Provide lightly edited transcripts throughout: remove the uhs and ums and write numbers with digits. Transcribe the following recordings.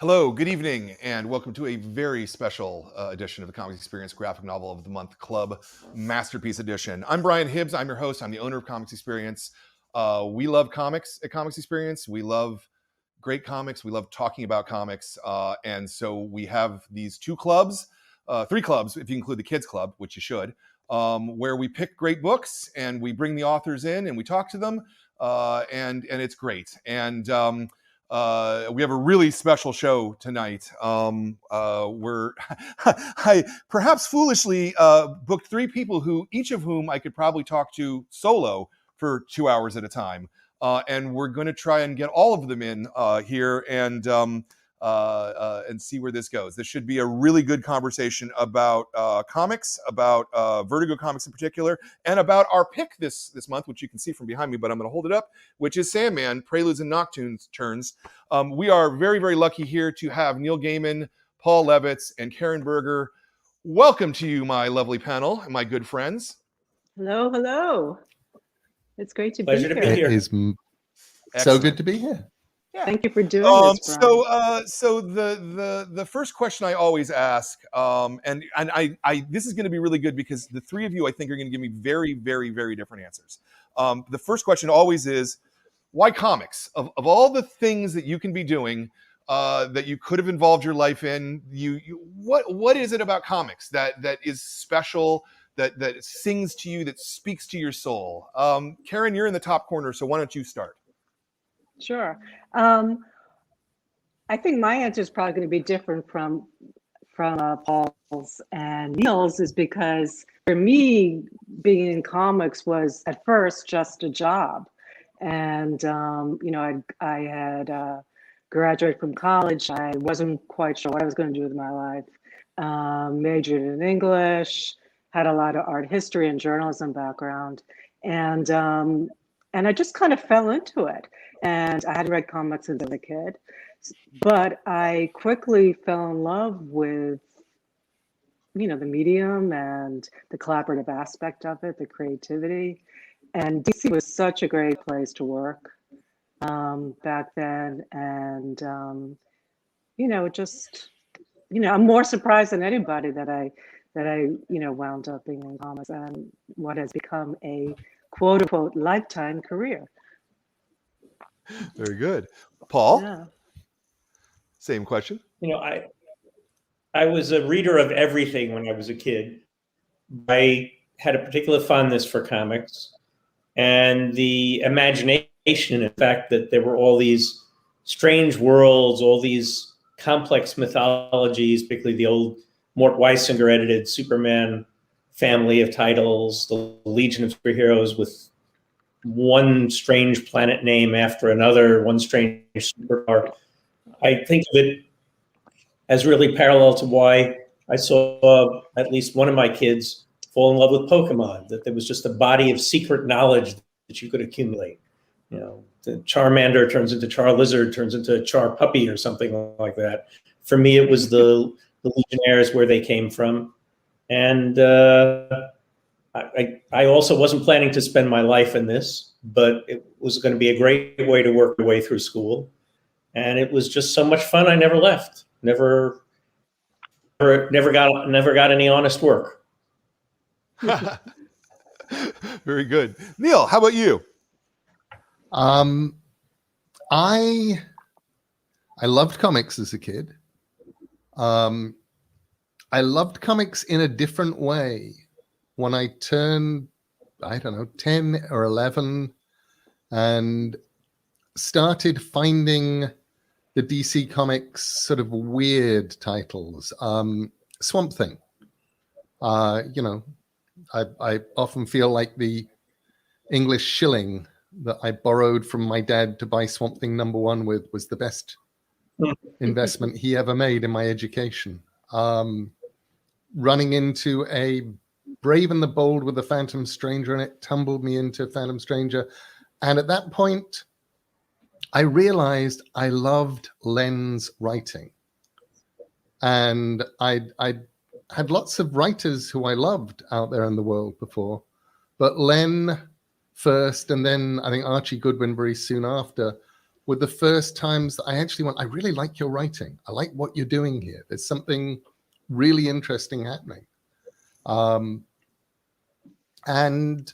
Hello, good evening, and welcome to a very special edition of the Comics Experience Graphic Novel of the Month Club Masterpiece Edition. I'm Brian Hibbs. I'm your host. I'm the owner of Comics Experience. We love comics at Comics Experience. We love great comics. We love talking about comics. And so we have these three clubs, if you include the Kids Club, which you should, where we pick great books and we bring the authors in and we talk to them, and it's great. And we have a really special show tonight. I perhaps foolishly booked three people who each of whom I could probably talk to solo for 2 hours at a time. And we're going to try and get all of them in here and see where this goes. This should be a really good conversation about comics, about Vertigo comics in particular, and about our pick this month, which you can see from behind me, but I'm going to hold it up, which is Sandman, Preludes and Nocturnes. We are very, very lucky here to have Neil Gaiman, Paul Levitz, and Karen Berger. Welcome to you, my lovely panel and my good friends. Hello, hello. It's great to Pleasure be to here. be here. It is so good to be here. Yeah. Thank you for doing this, Brian. So the first question I always ask, and I this is going to be really good because the three of you I think are going to give me very, very, very different answers. The first question always is, why comics? Of all the things that you can be doing, that you could have involved your life in, what is it about comics that is special? That sings to you, that speaks to your soul. Karen, you're in the top corner, so why don't you start? Sure. I think my answer is probably going to be different from Paul's and Neil's, is because for me, being in comics was at first just a job. And, I had graduated from college. I wasn't quite sure what I was going to do with my life. Majored in English, had a lot of art history and journalism background. And I just kind of fell into it. And I had read comics as a kid, but I quickly fell in love with, the medium and the collaborative aspect of it, the creativity. And DC was such a great place to work back then. And, I'm more surprised than anybody that I wound up being in comics and what has become a quote unquote lifetime career. Very good. Paul? Yeah. Same question. I was a reader of everything when I was a kid. I had a particular fondness for comics and the imagination, in fact, that there were all these strange worlds, all these complex mythologies, particularly the old Mort Weisinger edited Superman family of titles, the Legion of Superheroes with one strange planet name after another, one strange superpower. I think of it as really parallel to why I saw at least one of my kids fall in love with Pokemon, that there was just a body of secret knowledge that you could accumulate. The Charmander turns into Charlizard, turns into Charpuppy or something like that. For me, it was the Legionnaires, where they came from. And I also wasn't planning to spend my life in this, but it was going to be a great way to work my way through school. And it was just so much fun. I never left. Never got any honest work. Very good. Neil, how about you? I loved comics as a kid. I loved comics in a different way. When I turned, 10 or 11, and started finding the DC Comics sort of weird titles. Swamp Thing. I often feel like the English shilling that I borrowed from my dad to buy Swamp Thing #1 with was the best investment he ever made in my education. Running into a Brave and the Bold with the Phantom Stranger, and it tumbled me into Phantom Stranger. And at that point, I realized I loved Len's writing. And I had lots of writers who I loved out there in the world before, but Len first, and then I think Archie Goodwin very soon after, were the first times that I actually went, I really like your writing. I like what you're doing here. There's something really interesting happening. And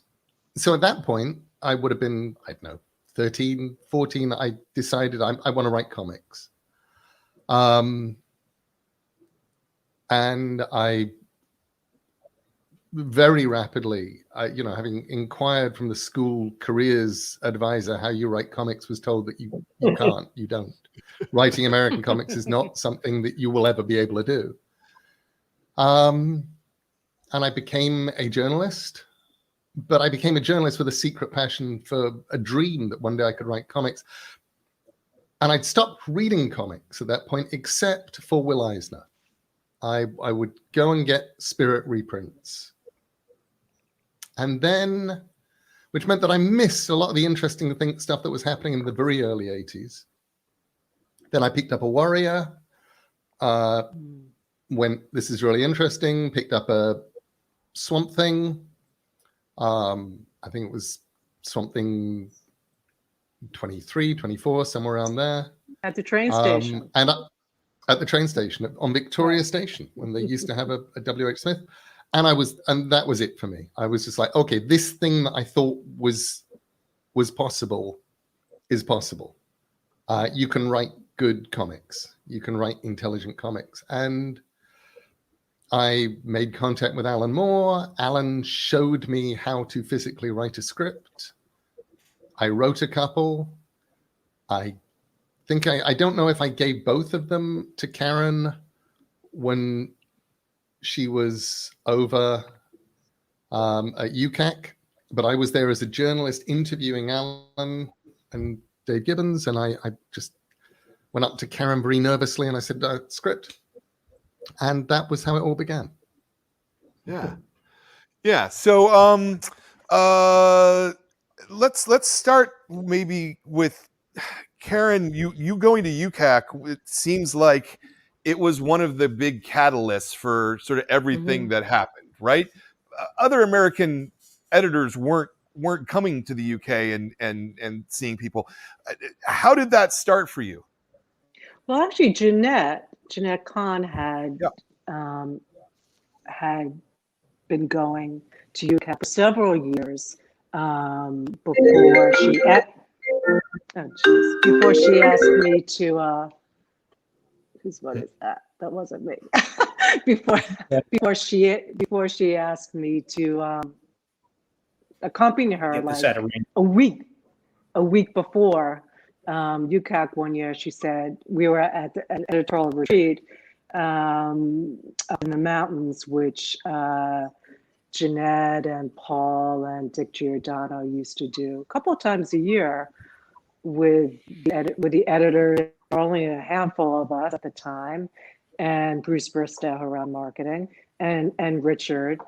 so at that point, I would have been, I don't know, 13, 14. I decided I want to write comics. And I very rapidly, having inquired from the school careers advisor how you write comics, was told that you can't, you don't. Writing American comics is not something that you will ever be able to do. And I became a journalist, but I became a journalist with a secret passion for a dream that one day I could write comics. And I'd stopped reading comics at that point, except for Will Eisner. I would go and get Spirit reprints. And then, which meant that I missed a lot of the interesting stuff that was happening in the very early 80s. Then I picked up a Warrior, went, this is really interesting, picked up a Swamp Thing. I think it was Swamp Thing 23, 24, somewhere around there. At the train station. And at the train station, on Victoria Station, when they used to have a W.H. Smith. And that was it for me. I was just like, okay, this thing that I thought was possible is possible. You can write good comics. You can write intelligent comics. And I made contact with Alan Moore. Alan showed me how to physically write a script. I wrote a couple. I think I don't know if I gave both of them to Karen when she was over at UCAC, but I was there as a journalist interviewing Alan and Dave Gibbons, and I just went up to Karen very nervously and I said, script. And that was how it all began. Yeah. So let's start maybe with Karen. You going to UCAC. It seems like it was one of the big catalysts for sort of everything that happened, right? Other American editors weren't coming to the UK and seeing people. How did that start for you? Well, actually, Jeanette Kahn had been going to UCAP for several years before she asked me to. What is that? That wasn't me. before she asked me to accompany her, like a week before UCAC one year. She said we were at an editorial retreat up in the mountains, which Jeanette and Paul and Dick Giordano used to do a couple of times a year with the editor. Only a handful of us at the time, and Bruce Bristow, who ran marketing, and Richard,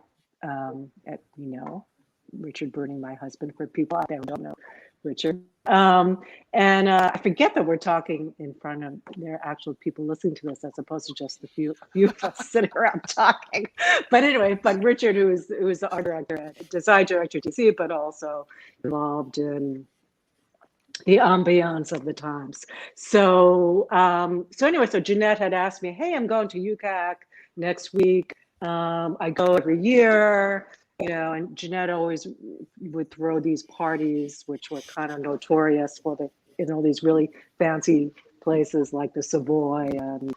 Richard Burning, my husband, for people out there who don't know Richard. And I forget that we're talking in front of there are actual people listening to us as opposed to just a few of us sitting around talking. But anyway, Richard, who is the art director and design director at DC, but also involved in the ambiance of the times. So anyway, so Jeanette had asked me, hey, I'm going to UCAC next week. I go every year, and Jeanette always would throw these parties, which were kind of notorious for these really fancy places like the Savoy and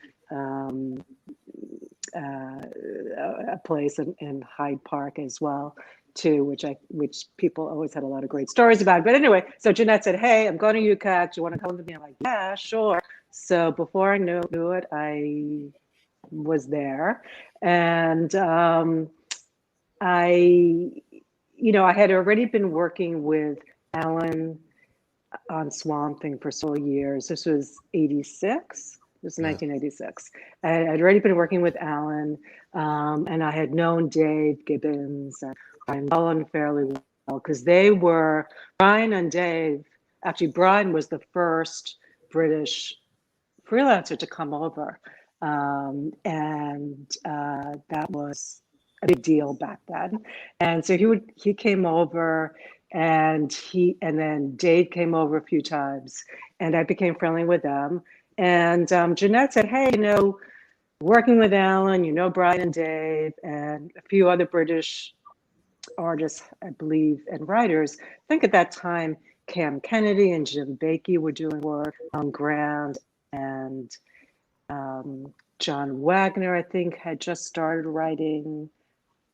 a place in Hyde Park as well, too, which people always had a lot of great stories about. But anyway, so Jeanette said, hey, I'm going to UCAC. Do you want to come with me? I'm like, yeah, sure. So before I knew it, I was there. And I had already been working with Alan on Swamp Thing for several years. This was 86. This was 1986. I'd already been working with Alan, and I had known Dave Gibbons and Brian Mullen fairly well, because Brian and Dave, actually Brian was the first British freelancer to come over. And that was a big deal back then. And so he came over and then Dave came over a few times, and I became friendly with them. And Jeanette said, "Hey, working with Alan, Brian and Dave, and a few other British artists, I believe, and writers. I think at that time, Cam Kennedy and Jim Bakey were doing work on Grand, and John Wagner, I think, had just started writing.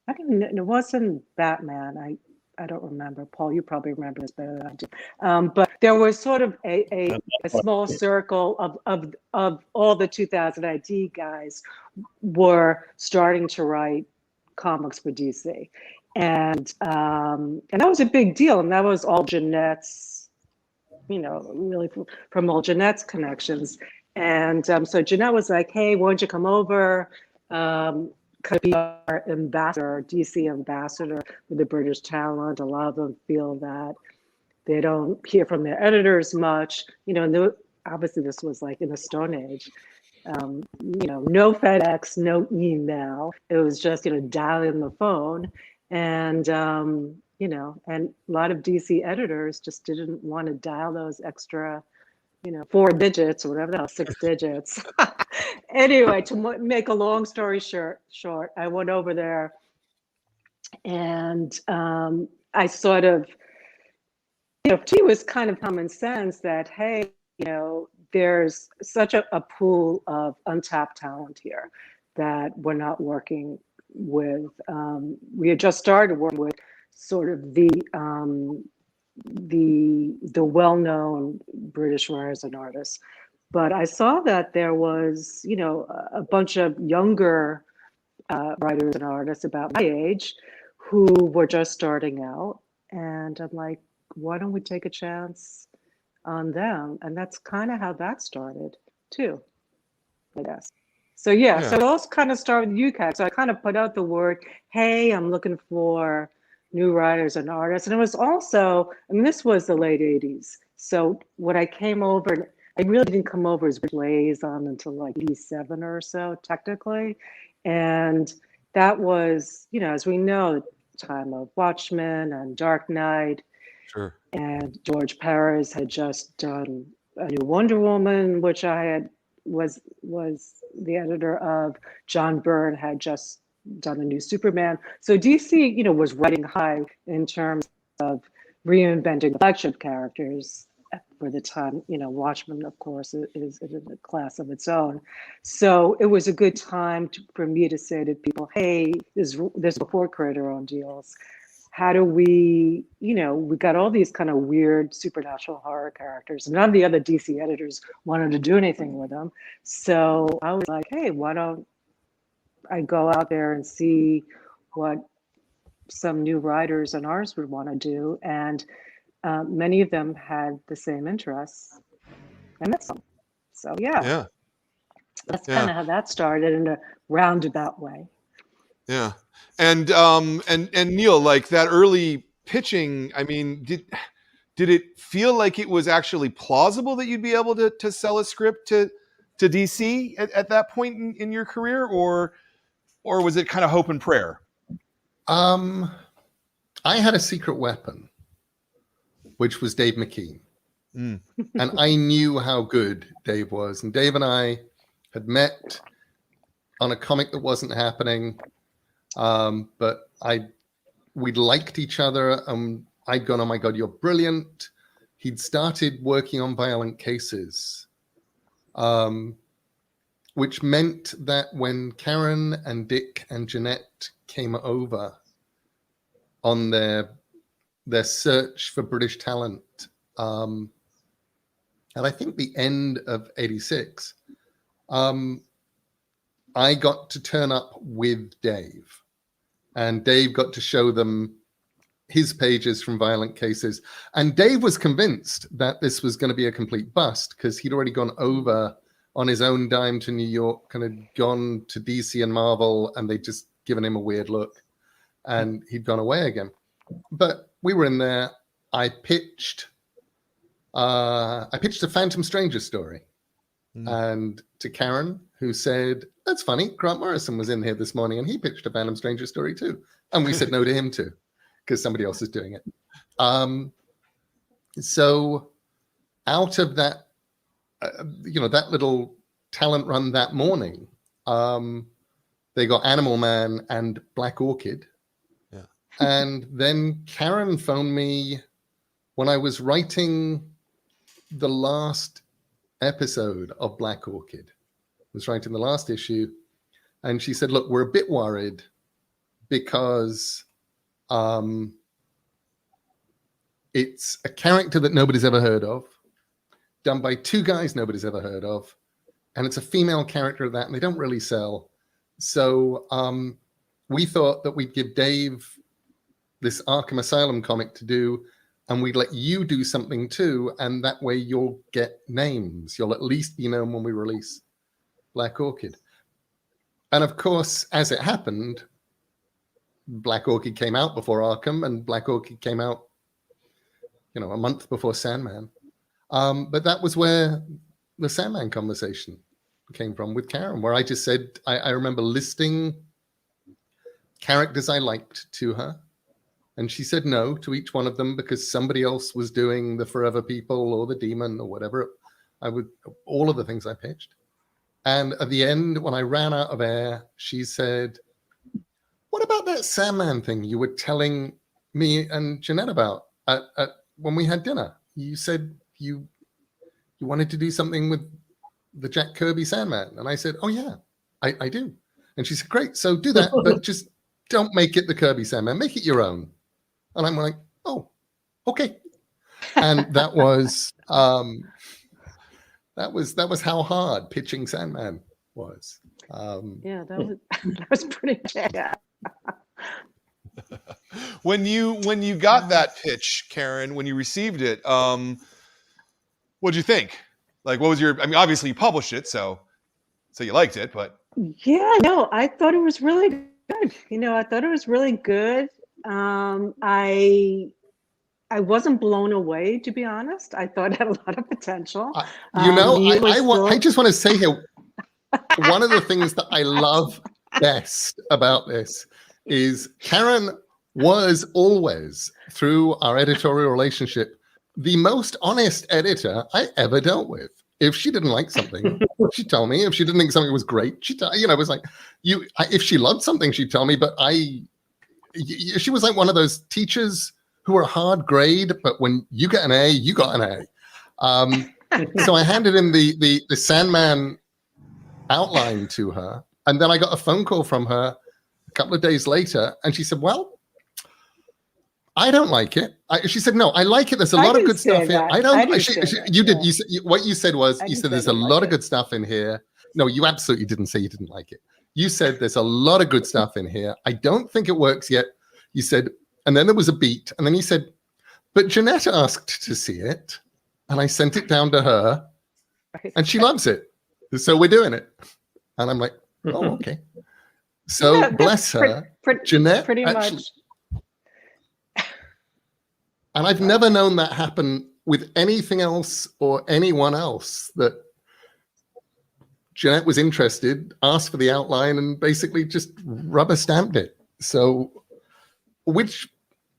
It wasn't Batman. I don't remember. Paul, you probably remember this better than I do. But there was sort of a small circle of all the 2000 ID guys were starting to write comics for DC. And that was a big deal. And that was all Jeanette's, really from all Jeanette's connections. And so Jeanette was like, "Hey, why don't you come over? Could be our ambassador, DC ambassador with the British talent." A lot of them feel that they don't hear from their editors much. Obviously this was like in the Stone Age. No FedEx, no email. It was just, dialing the phone. And, and a lot of DC editors just didn't want to dial those extra, 4 digits or whatever the hell, 6 digits. Anyway, to make a long story short, I went over there and I sort of, it was kind of common sense that, hey, there's such a pool of untapped talent here that we're not working with. We had just started working with sort of the well-known British writers and artists, but I saw that there was, a bunch of younger writers and artists about my age who were just starting out, and I'm like, why don't we take a chance on them? And that's kind of how that started too, I guess. So yeah. So it also kind of started with UCAT. So I kind of put out the word, "Hey, I'm looking for new writers and artists." And it was also, this was the late 80s. So when I came over, I really didn't come over as liaison until like 87 or so, technically. And that was, as we know, the time of Watchmen and Dark Knight. Sure. And George Perez had just done a new Wonder Woman, which I was the editor of. John Byrne had just done a new Superman. So DC, was riding high in terms of reinventing the flagship characters for the time. Watchmen, of course, is in a class of its own. So it was a good time for me to say to people, "Hey, there's before creator-owned deals. How do we, we got all these kind of weird supernatural horror characters, and none of the other DC editors wanted to do anything with them. So I was like, hey, why don't I go out there and see what some new writers and artists would want to do?" And many of them had the same interests. I met some. So yeah. That's kind of how that started in a roundabout way. Yeah. And Neil, like that early pitching, did it feel like it was actually plausible that you'd be able to sell a script to DC at that point in your career, or was it kind of hope and prayer? I had a secret weapon, which was Dave McKean. And I knew how good Dave was. And Dave and I had met on a comic that wasn't happening. But we'd liked each other, and I'd gone, "Oh my God, you're brilliant." He'd started working on Violent Cases, which meant that when Karen and Dick and Jeanette came over on their search for British talent, and I think the end of 86, I got to turn up with Dave. And Dave got to show them his pages from Violent Cases. And Dave was convinced that this was going to be a complete bust because he'd already gone over on his own dime to New York, kind of gone to DC and Marvel, and they'd just given him a weird look. And he'd gone away again. But we were in there. I pitched a Phantom Stranger story. And to Karen, who said, "That's funny, Grant Morrison was in here this morning and he pitched a Phantom Stranger story too." And we said no to him too, because somebody else is doing it. So out of that, that little talent run that morning, they got Animal Man and Black Orchid. Yeah. And then Karen phoned me when I was writing the last episode of Black Orchid. I was writing the last issue. And she said, look, we're a bit worried because it's a character that nobody's ever heard of, done by two guys nobody's ever heard of, and it's a female character of that, and they don't really sell. So we thought that we'd give Dave this Arkham Asylum comic to do, and we'd let you do something too, and that way you'll get names. You'll at least be known when we release Black Orchid. And of course, as it happened, Black Orchid came out before Arkham, and Black Orchid came out, a month before Sandman. But that was where the Sandman conversation came from with Karen, where I just said, I remember listing characters I liked to her, and she said no to each one of them because somebody else was doing the Forever People or the Demon or whatever. All of the things I pitched. And at the end, when I ran out of air, she said, what about that Sandman thing you were telling me and Jeanette about when we had dinner? You said you wanted to do something with the Jack Kirby Sandman. And I said, oh yeah, I do. And she said, great, so do that, but just don't make it the Kirby Sandman, make it your own. And I'm like, oh, okay. And that was how hard pitching Sandman was. Yeah, that was pretty bad. When you got that pitch, Karen, when you received it, what'd you think? Like, what was obviously you published it, so you liked it, but. Yeah, no, I thought it was really good. I thought it was really good. I wasn't blown away, to be honest. I thought it had a lot of potential. I just want to say here, one of the things that I love best about this is Karen was always, through our editorial relationship, the most honest editor I ever dealt with. If she didn't like something, she'd tell me. If she didn't think something was great, it was like, if she loved something, she'd tell me. But she was like one of those teachers who were hard grade, but when you get an A, you got an A. So I handed in the Sandman outline to her, and then I got a phone call from her a couple of days later, and she said, well, I don't like it. She said, no, I like it. There's a lot of good stuff here. I don't. You did. You said, what you said was, you said there's a lot of good stuff in here. No, you absolutely didn't say you didn't like it. You said there's a lot of good stuff in here. I don't think it works yet. You said, and then there was a beat, and then you said, but Jeanette asked to see it, and I sent it down to her, and she loves it. So we're doing it. And I'm like, oh, okay. So yeah, bless her, Jeanette. Pretty actually, much. And I've never known that happen with anything else or anyone else, that Jeanette was interested, asked for the outline, and basically just rubber stamped it. So, and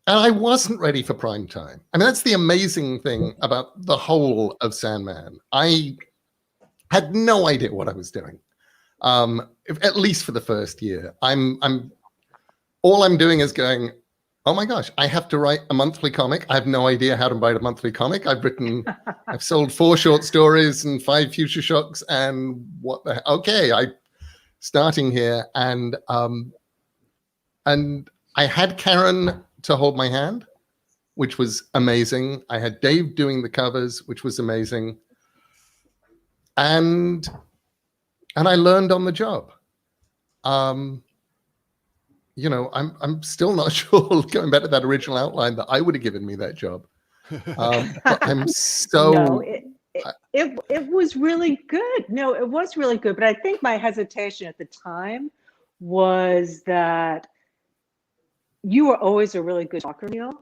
I wasn't ready for prime time. I mean, that's the amazing thing about the whole of Sandman. I had no idea what I was doing, at least for the first year. All I'm doing is going, oh my gosh, I have to write a monthly comic. I have no idea how to write a monthly comic. I've sold 4 short stories and 5 Future Shocks, and starting here, and I had Karen to hold my hand, which was amazing. I had Dave doing the covers, which was amazing. And I learned on the job. I'm still not sure, going back to that original outline, that I would have given me that job. But I'm so... No, it was really good. No, it was really good. But I think my hesitation at the time was that you were always a really good talker, Neil,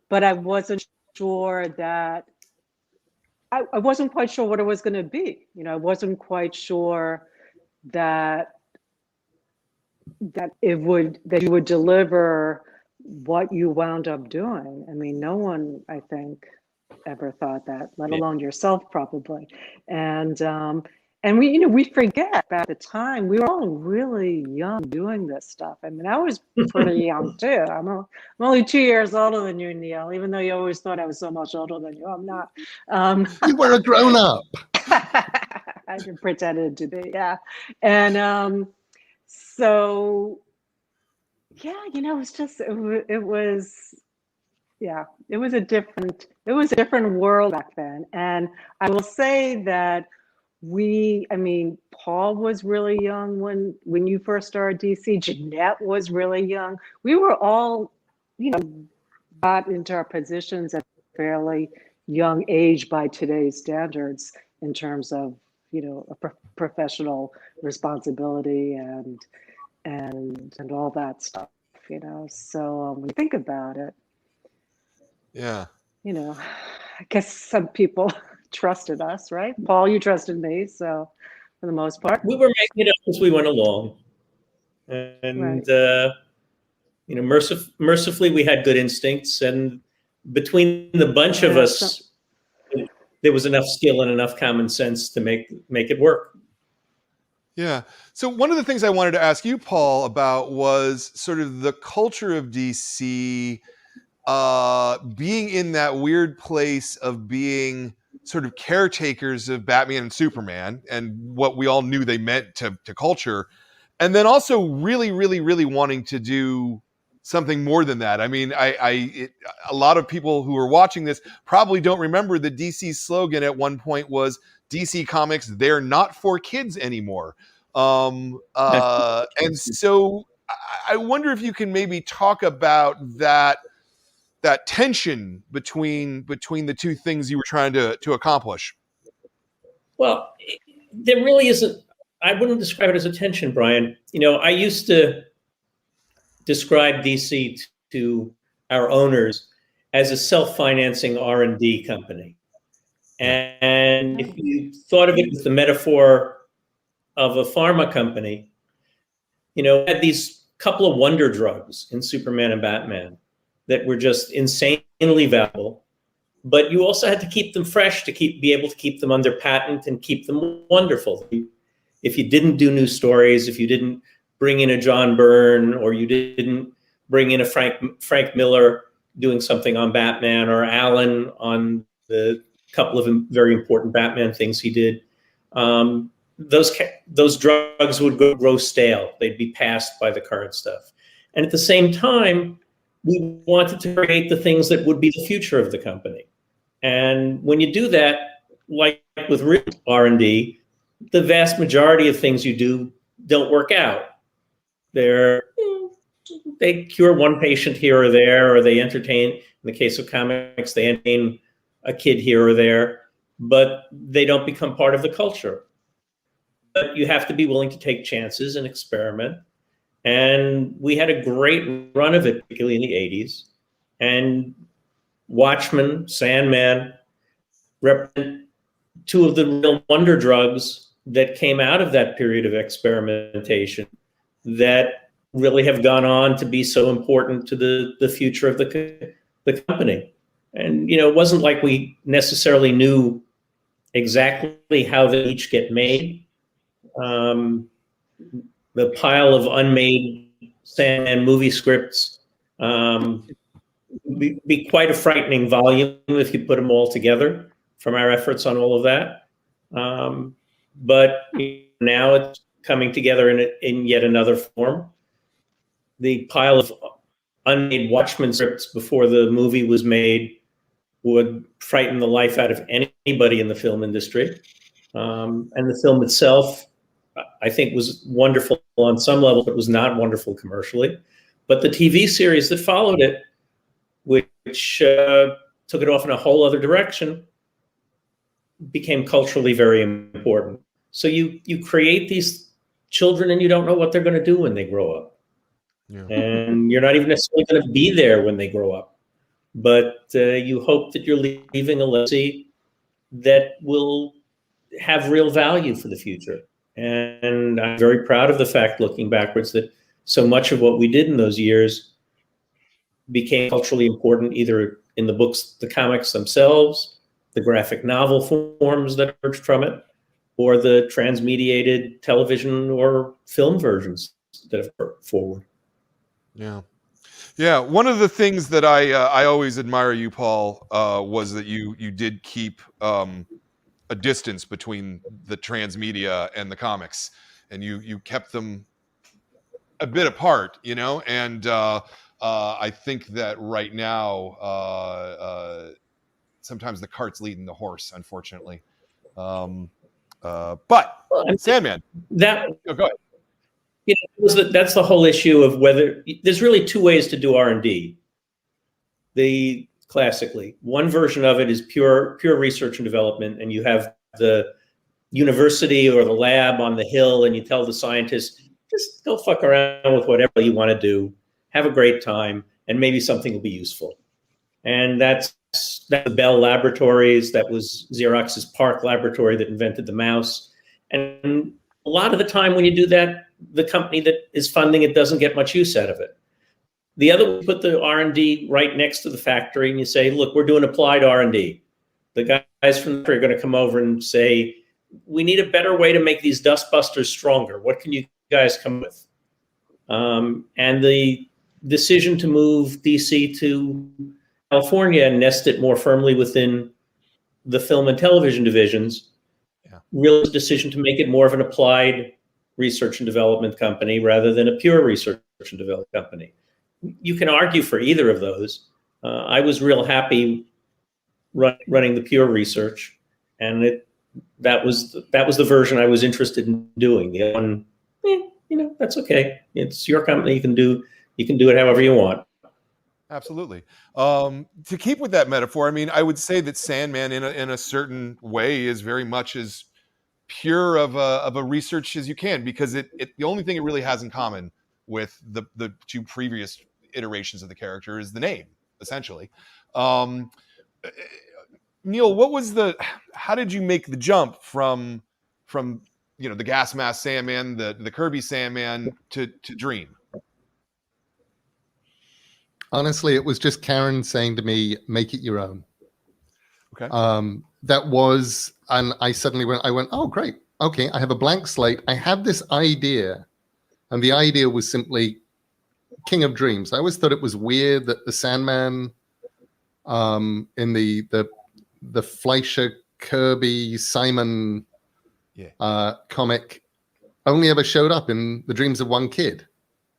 but I wasn't sure that... I wasn't quite sure what it was going to be. I wasn't quite sure that you would deliver what you wound up doing. I mean, no one, I think, ever thought that, let alone yourself, probably. And we, we forget at the time we were all really young doing this stuff. I mean, I was pretty young too. I'm only 2 years older than you, Neil, even though you always thought I was so much older than you. I'm not. You were a grown up. I pretended to be, yeah. And so, yeah, it's just, it was, yeah, it was a different world back then. And I will say that Paul was really young when you first started DC. Jeanette was really young. We were all, got into our positions at a fairly young age by today's standards in terms of, a professional responsibility and all that stuff, So when you think about it, Yeah. I guess some people trusted us, right? Paul, you trusted me, so for the most part. We were making it up as we went along. And, right. Mercifully, we had good instincts. And between the bunch of us, there was enough skill and enough common sense to make it work. Yeah. So one of the things I wanted to ask you, Paul, about was sort of the culture of DC being in that weird place of being sort of caretakers of Batman and Superman and what we all knew they meant to culture. And then also really, really, really wanting to do something more than that. I mean, a lot of people who are watching this probably don't remember the DC slogan at one point was DC Comics, they're not for kids anymore. And so I wonder if you can maybe talk about that tension between the two things you were trying to accomplish. Well, there really isn't. I wouldn't describe it as a tension, Brian. I used to describe DC to our owners as a self-financing R&D company. And if you thought of it with the metaphor of a pharma company, had these couple of wonder drugs in Superman and Batman that were just insanely valuable, but you also had to keep them fresh to be able to keep them under patent and keep them wonderful. If you didn't do new stories, if you didn't bring in a John Byrne, or you didn't bring in a Frank Miller doing something on Batman, or Alan on the couple of very important Batman things he did, those drugs would grow stale. They'd be passed by the current stuff. And at the same time, we wanted to create the things that would be the future of the company. And when you do that, like with real R&D, the vast majority of things you do don't work out. They cure one patient here or there, or they entertain, in the case of comics, they entertain a kid here or there, but they don't become part of the culture. But you have to be willing to take chances and experiment. And we had a great run of it, particularly in the 80s. And Watchmen, Sandman represent two of the real wonder drugs that came out of that period of experimentation that really have gone on to be so important to the future of the company. And, it wasn't like we necessarily knew exactly how they each get made. The pile of unmade Sandman movie scripts be quite a frightening volume if you put them all together from our efforts on all of that. But now it's coming together in yet another form. The pile of unmade Watchmen scripts before the movie was made would frighten the life out of anybody in the film industry. And the film itself, I think, was wonderful on some level, but was not wonderful commercially. But the TV series that followed it, which took it off in a whole other direction, became culturally very important. So you create these children and you don't know what they're going to do when they grow up. Yeah. And you're not even necessarily going to be there when they grow up. But you hope that you're leaving a legacy that will have real value for the future. And I'm very proud of the fact, looking backwards, that so much of what we did in those years became culturally important either in the books, the comics themselves, the graphic novel forms that emerged from it, or the transmediated television or film versions that have brought forward. Yeah. Yeah, one of the things that I always admire you, Paul, was that you did keep a distance between the transmedia and the comics, and you kept them a bit apart, you know. And I think that right now, sometimes the cart's leading the horse, unfortunately. But Well, I mean, Sandman, that oh, go ahead. you know, that's the whole issue of whether there's really two ways to do R&D. Classically, one version of it is pure research and development, and you have the university or the lab on the hill, and you tell the scientists, just go fuck around with whatever you want to do, have a great time, and maybe something will be useful. And that's the Bell Laboratories. That was Xerox's Park Laboratory that invented the mouse. And a lot of the time when you do that, the company that is funding it doesn't get much use out of it. The other, we put the R&D right next to the factory, and you say, look, we're doing applied R&D. The guys from the factory are going to come over and say, we need a better way to make these dust busters stronger. What can you guys come with? And the decision to move DC to California and nest it more firmly within the film and television divisions, real decision to make it more of an applied research and development company rather than a pure research and development company. You can argue for either of those. I was real happy running the pure research, and that was the version I was interested in doing. The other one, you know, that's okay. It's your company. You can do it however you want. Absolutely. To keep with that metaphor, I mean, I would say that Sandman, in a certain way, is very much as pure of a research as you can, because the only thing it really has in common with the two previous iterations of the character is the name, essentially. Neil, how did you make the jump from the gas mask Sandman, the Kirby Sandman to Dream? Honestly, it was just Karen saying to me, make it your own. Okay. And I suddenly went, oh, great. Okay, I have a blank slate. I have this idea. And the idea was simply King of Dreams. I always thought it was weird that the Sandman in the Fleischer, Kirby, Simon comic only ever showed up in the dreams of one kid.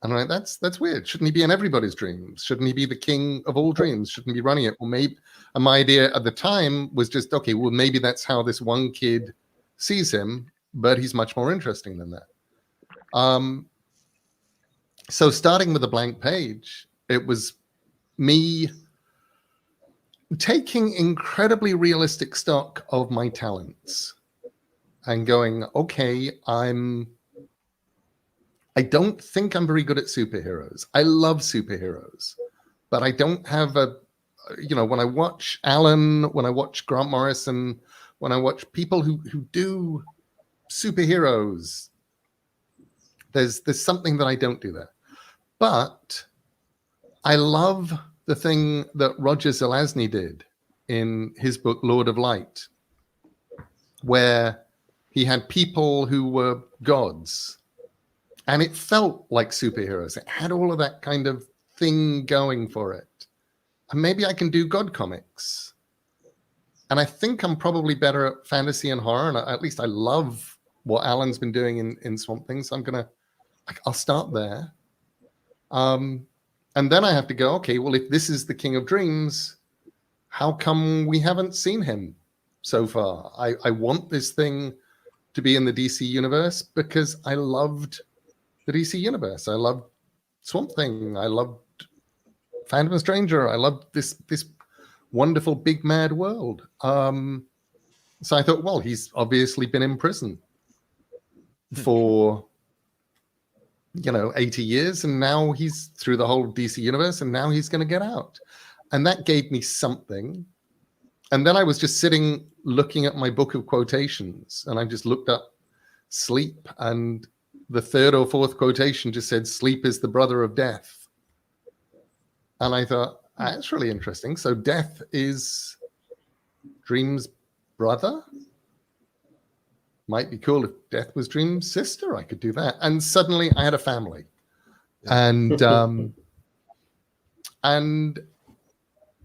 And I'm like, that's weird. Shouldn't he be in everybody's dreams? Shouldn't he be the king of all dreams? Shouldn't he be running it? Well, maybe. And my idea at the time was just, okay, well, maybe that's how this one kid sees him, but he's much more interesting than that. So starting with a blank page, it was me taking incredibly realistic stock of my talents and going, okay, I don't think I'm very good at superheroes. I love superheroes, but I don't have when I watch Alan, when I watch Grant Morrison, when I watch people who do superheroes, there's something that I don't do there. But I love the thing that Roger Zelazny did in his book, Lord of Light, where he had people who were gods. And it felt like superheroes. It had all of that kind of thing going for it. And maybe I can do God comics. And I think I'm probably better at fantasy and horror. And at least I love what Alan's been doing in Swamp Thing. So I'll start there. And then I have to go, okay, well, if this is the King of Dreams, how come we haven't seen him so far? I want this thing to be in the DC universe because I loved the DC universe. I loved Swamp Thing. I loved Phantom Stranger. I loved this wonderful big mad world. So I thought, well, he's obviously been in prison for 80 years, and now he's through the whole DC universe, and now he's going to get out. And that gave me something. And then I was just sitting looking at my book of quotations, and I just looked up sleep, and the third or fourth quotation just said, sleep is the brother of death. And I thought, that's really interesting. So Death is Dream's brother? Might be cool if Death was Dream's sister. I could do that. And suddenly I had a family. And and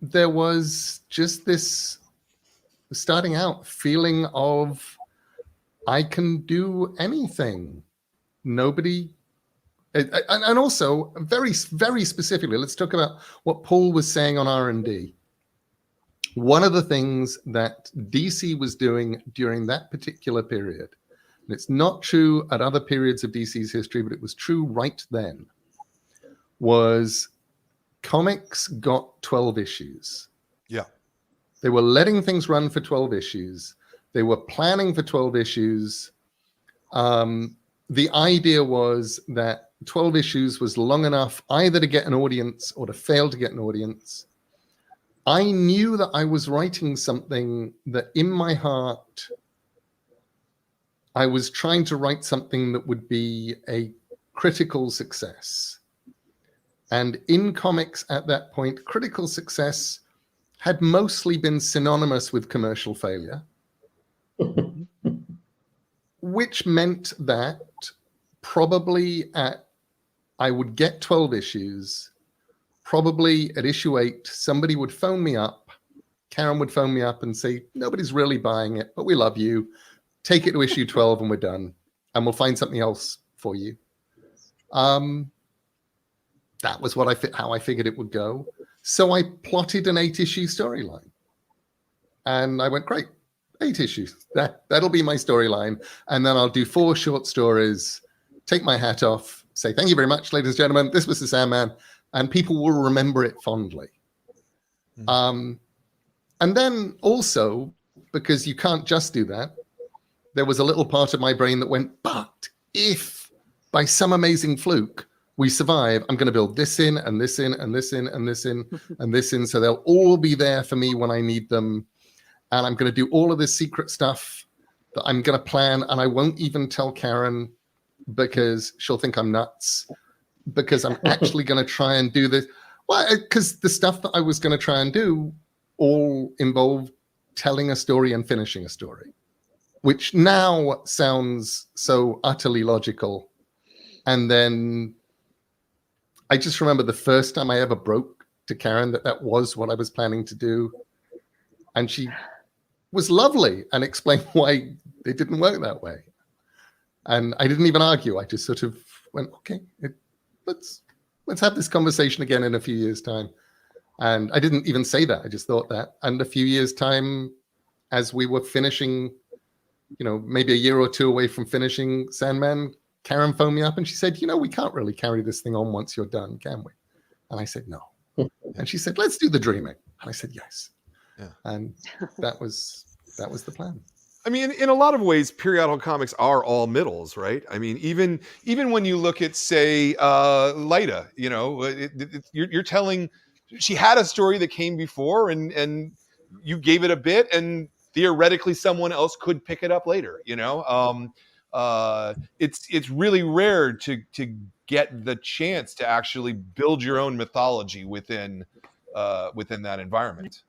there was just this starting out feeling of I can do anything. Nobody, and also very, very specifically, let's talk about what Paul was saying on R&D. One of the things that DC was doing during that particular period, and it's not true at other periods of DC's history, but it was true right then, was comics got 12 issues. Yeah. They were letting things run for 12 issues. They were planning for 12 issues. The idea was that 12 issues was long enough either to get an audience or to fail to get an audience. I knew that I was writing something that in my heart, I was trying to write something that would be a critical success. And in comics at that point, critical success had mostly been synonymous with commercial failure, which meant that probably I would get 12 issues, probably at issue 8, somebody would phone me up, Karen would phone me up and say, nobody's really buying it, but we love you. Take it to issue 12 and we're done. And we'll find something else for you. That was how I figured it would go. So I plotted an 8-issue storyline. And I went, great, 8 issues. That'll be my storyline. And then I'll do 4 short stories, take my hat off, say, thank you very much, ladies and gentlemen. This was the Sandman. And people will remember it fondly. And then also, because you can't just do that, there was a little part of my brain that went, but if by some amazing fluke we survive, I'm going to build this in and this in and this in and this in and this in. So they'll all be there for me when I need them. And I'm going to do all of this secret stuff that I'm going to plan. And I won't even tell Karen because she'll think I'm nuts, because I'm actually going to try and do this. Well, because the stuff that I was going to try and do all involved telling a story and finishing a story, which now sounds so utterly logical. And then I just remember the first time I ever broke to Karen that was what I was planning to do. And she was lovely and explained why it didn't work that way. And I didn't even argue. I just sort of went, okay, let's have this conversation again in a few years' time. And I didn't even say that. I just thought that. And a few years' time, as we were finishing, maybe a year or 2 away from finishing Sandman, Karen phoned me up and she said, we can't really carry this thing on once you're done, can we? And I said, no. And she said, let's do the dreaming. And I said, yes. Yeah. And that was the plan. I mean, in a lot of ways, periodical comics are all middles, right? I mean, even when you look at, say, Lyta, you're telling, she had a story that came before, and you gave it a bit, and theoretically someone else could pick it up later. It's really rare to get the chance to actually build your own mythology within that environment.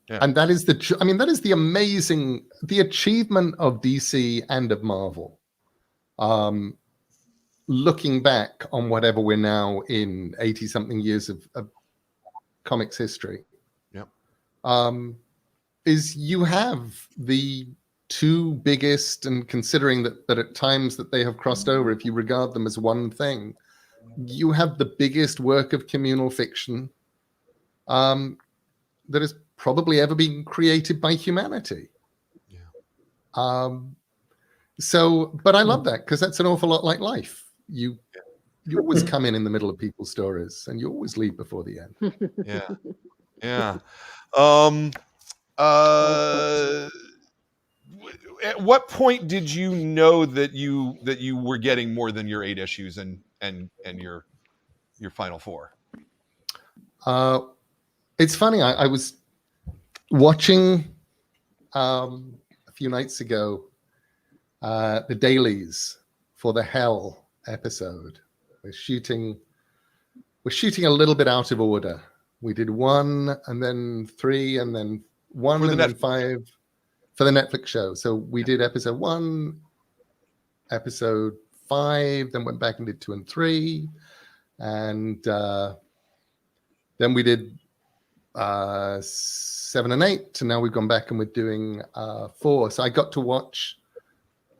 Yeah. And that is the achievement of DC and of Marvel. Looking back on whatever we're now in 80 something years of comics history. Yep. Is you have the 2 biggest, and considering that at times that they have crossed over, if you regard them as one thing, you have the biggest work of communal fiction that has probably ever been created by humanity. Yeah. But I love that, because that's an awful lot like life. You always come in the middle of people's stories, and you always leave before the end. Yeah. At what point did you know that you were getting more than your 8 issues and your final 4? It's funny. I was watching a few nights ago the dailies for the Hell episode. We're shooting we're shooting a little bit out of order. We did 1 and then 3 and then 1 and then 5 for the Netflix show. So we did episode 1, episode 5, then went back and did 2 and 3. And then we did 7 and 8. And now we've gone back and we're doing 4. So I got to watch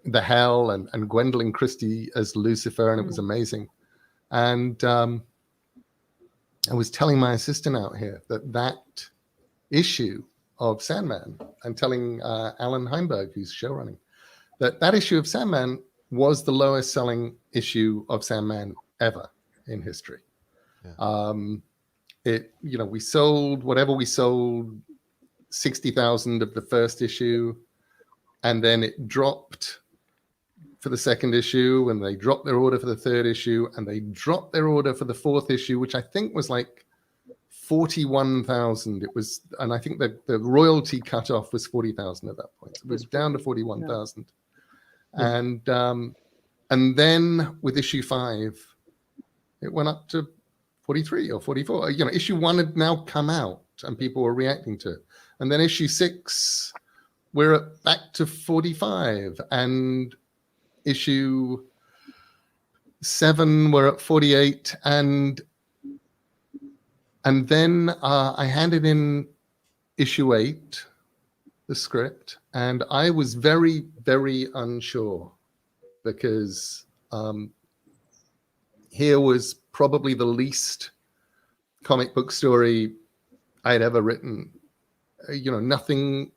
The Hell and Gwendolyn Christie as Lucifer, and it was amazing. And I was telling my assistant out here that issue of Sandman, and telling Alan Heimberg, who's show running, that issue of Sandman was the lowest selling issue of Sandman ever in history. Yeah. We sold whatever we sold, 60,000 of the first issue, and then it dropped for the second issue, and they dropped their order for the third issue, and they dropped their order for the fourth issue, which I think was like 41,000. It was, and I think the royalty cutoff was 40,000 at that point. So it was down to 41,000. Yeah. And then with issue 5, it went up to 43 or 44. Issue 1 had now come out and people were reacting to it. And then issue 6, we're back to 45, and issue 7, we're at 48, and then I handed in issue 8, the script, and I was very, very unsure, because here was probably the least comic book story I had ever written. Nothing.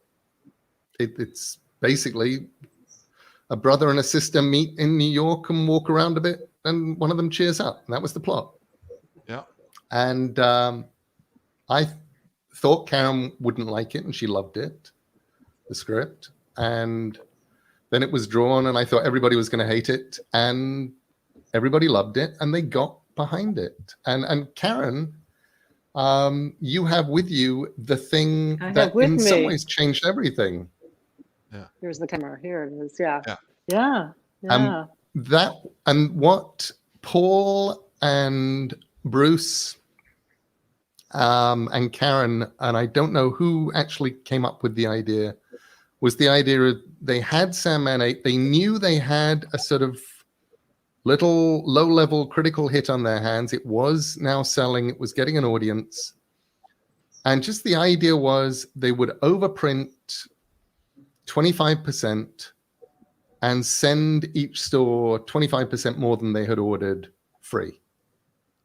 It's basically a brother and a sister meet in New York and walk around a bit, and one of them cheers up. And that was the plot. Yeah. And I thought Karen wouldn't like it, and she loved it, the script. And then it was drawn, and I thought everybody was going to hate it, and everybody loved it, and they got behind it. And Karen, you have with you the thing that in some ways changed everything. Yeah. Here's the camera. Here it is. Yeah. Yeah. Yeah. Yeah. That, and what Paul and Bruce and Karen, and I don't know who actually came up with the idea, was the idea of, they had Sandman 8. They knew they had a sort of little low-level critical hit on their hands. It was now selling. It was getting an audience. And just the idea was they would overprint 25% and send each store 25% more than they had ordered free.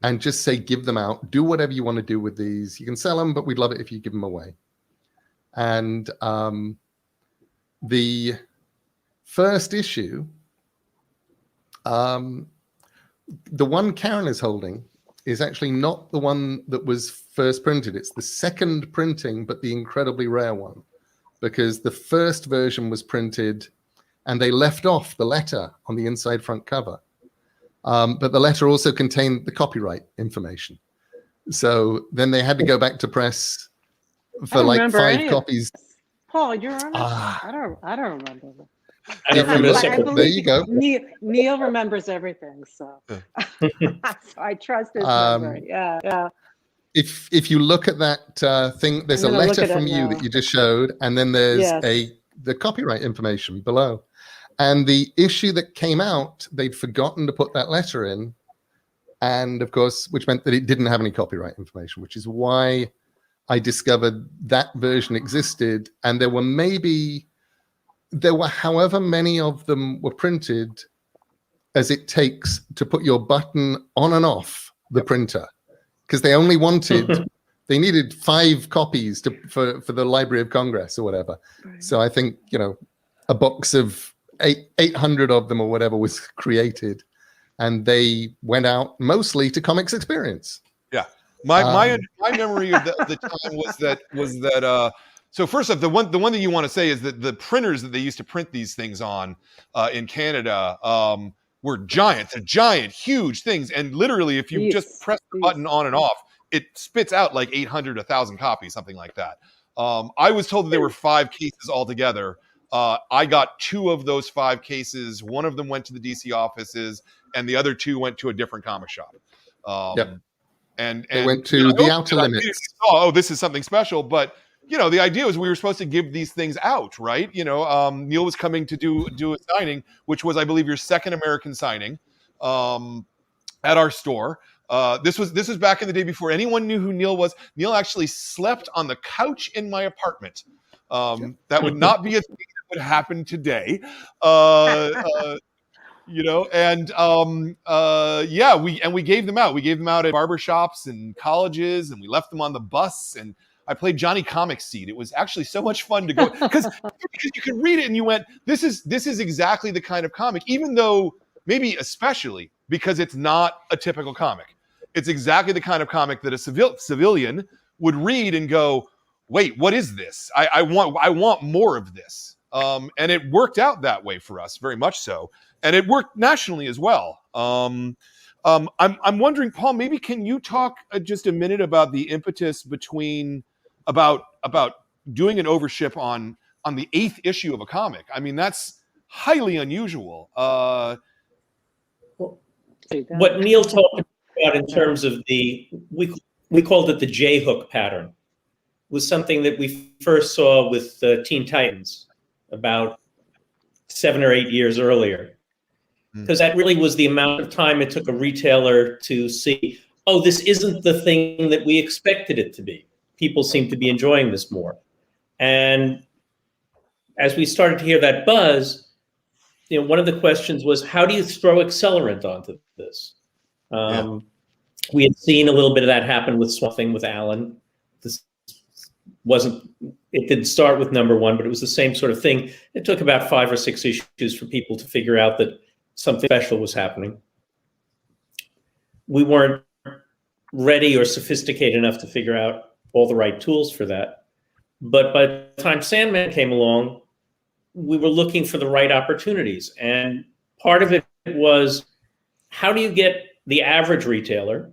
And just say, give them out. Do whatever you want to do with these. You can sell them, but we'd love it if you give them away. And the first issue, the one Karen is holding, is actually not the one that was first printed. It's the second printing, but the incredibly rare one, because the first version was printed and they left off the letter on the inside front cover. But the letter also contained the copyright information. So then they had to go back to press for like 5 copies. Paul, you remember? I don't remember. I don't remember the second. There you go. Neil remembers everything, so, so I trust his memory. Yeah. If you look at that thing, there's a letter from you that you just showed, and then there's the copyright information below. And the issue that came out, they'd forgotten to put that letter in, and of course, which meant that it didn't have any copyright information, which is why I discovered that version existed. And there were however many of them were printed as it takes to put your button on and off the printer, because they only wanted, they needed 5 copies for the Library of Congress or whatever. Right. So I think, a box of 800 of them or whatever was created, and they went out mostly to Comics Experience. Yeah. My memory of the time was that so first off, the one that you want to say is that the printers that they used to print these things on in Canada were giant. They're giant, huge things. And literally, if you just press the button on and off, it spits out like 800, 1,000 copies, something like that. I was told that there were 5 cases altogether. I got 2 of those 5 cases. One of them went to the DC offices, and the other 2 went to a different comic shop. Yep. And they went you know, to the outer I limits. oh, this is something special. But you know, the idea was we were supposed to give these things out, right? You know, Neil was coming to do a signing, which was, I believe, your second American signing at our store. This was back in the day before anyone knew who Neil was. Neil actually slept on the couch in my apartment. That would not be a thing that would happen today. You know, and yeah, we gave them out. We gave them out at barbershops and colleges, and we left them on the bus. And I played Johnny Comic Seed. It was actually so much fun to go because you could read it and you went, this is exactly the kind of comic, even though maybe especially because it's not a typical comic. It's exactly the kind of comic that a civilian would read and go, wait, what is this? I want more of this. And it worked out that way for us, very much so. And it worked nationally as well. I'm wondering, Paul, maybe can you talk just a minute about the impetus about doing an overship on the 8th issue of a comic? I mean, that's highly unusual. What Neil talked about in terms of we called it the J-hook pattern, was something that we first saw with Teen Titans about 7 or 8 years earlier. Because that really was the amount of time it took a retailer to see, oh, this isn't the thing that we expected it to be. People seem to be enjoying this more. And as we started to hear that buzz, you know, one of the questions was, how do you throw accelerant onto this? We had seen a little bit of that happen with Swamp Thing with Alan. It didn't start with #1, but it was the same sort of thing. It took about 5 or 6 issues for people to figure out that something special was happening. We weren't ready or sophisticated enough to figure out all the right tools for that. But by the time Sandman came along, we were looking for the right opportunities. And part of it was, how do you get the average retailer,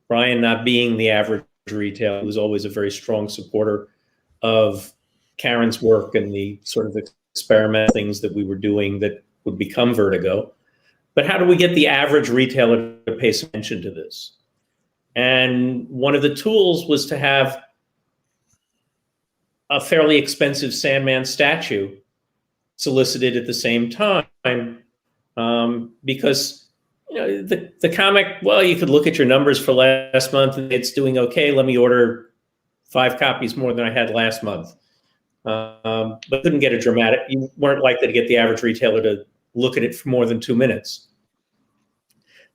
Brian not being the average retailer, who was always a very strong supporter of Karen's work and the sort of experimental things that we were doing that would become Vertigo. But how do we get the average retailer to pay some attention to this? And one of the tools was to have a fairly expensive Sandman statue solicited at the same time, because you know the comic, well, you could look at your numbers for last month and it's doing okay. Let me order 5 copies more than I had last month. But couldn't get a dramatic, you weren't likely to get the average retailer to look at it for more than 2 minutes.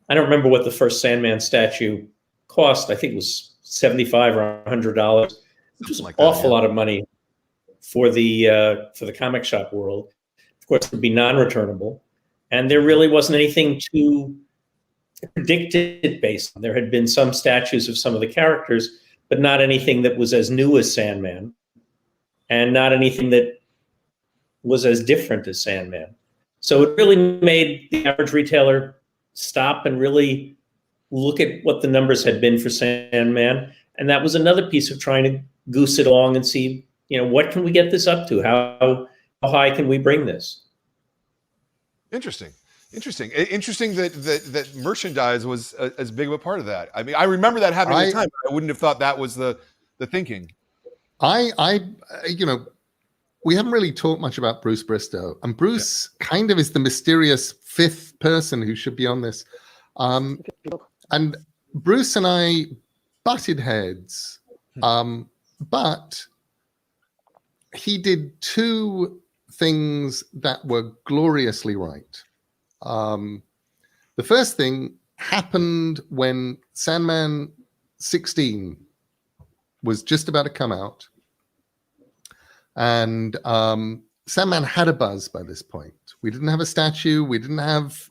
I don't remember what the first Sandman statue cost. I think it was $75 or $100, which was an awful lot of money for the comic shop world. Of course, it would be non-returnable. And there really wasn't anything to predict it based on. There had been some statues of some of the characters, but not anything that was as new as Sandman, and not anything that was as different as Sandman. So it really made the average retailer stop and really look at what the numbers had been for Sandman. And that was another piece of trying to goose it along and see, you know, what can we get this up to? How high can we bring this? Interesting that merchandise was as big of a part of that. I mean, I remember that happening at the time, but I wouldn't have thought that was the thinking. You know, we haven't really talked much about Bruce Bristow, and Bruce kind of is the mysterious 5th person who should be on this. And Bruce and I butted heads, but he did 2 things that were gloriously right. The first thing happened when Sandman 16 was just about to come out. And Sandman had a buzz by this point. We didn't have a statue. We didn't have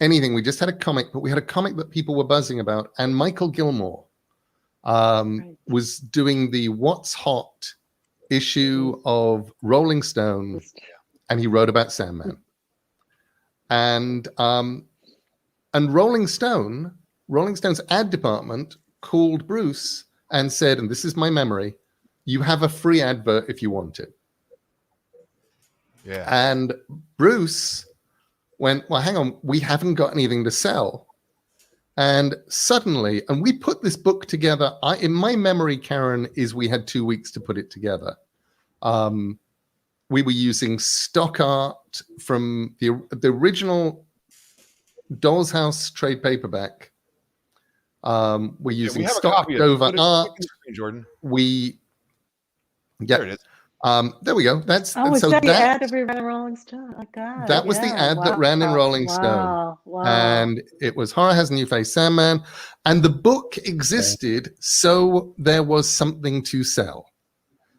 anything. We just had a comic, but we had a comic that people were buzzing about. And Michael Gilmore was doing the What's Hot issue of Rolling Stone, and he wrote about Sandman. And Rolling Stone's ad department called Bruce and said, and this is my memory, you have a free advert if you want it. Yeah. And Bruce went, well, hang on, we haven't got anything to sell. And suddenly, and we put this book together. In my memory, Karen, is we had 2 weeks to put it together. We were using stock art from the original Doll's House trade paperback. We're using we have a stock copy of it. Dover Put it art. on the screen, Jordan. There it is. There we go. That's is so that the that ad that we ran in Rolling Stone? Oh God, that was the ad that ran in Rolling Stone. Wow. And it was Horror Has a New Face, Sandman. And the book existed, so there was something to sell.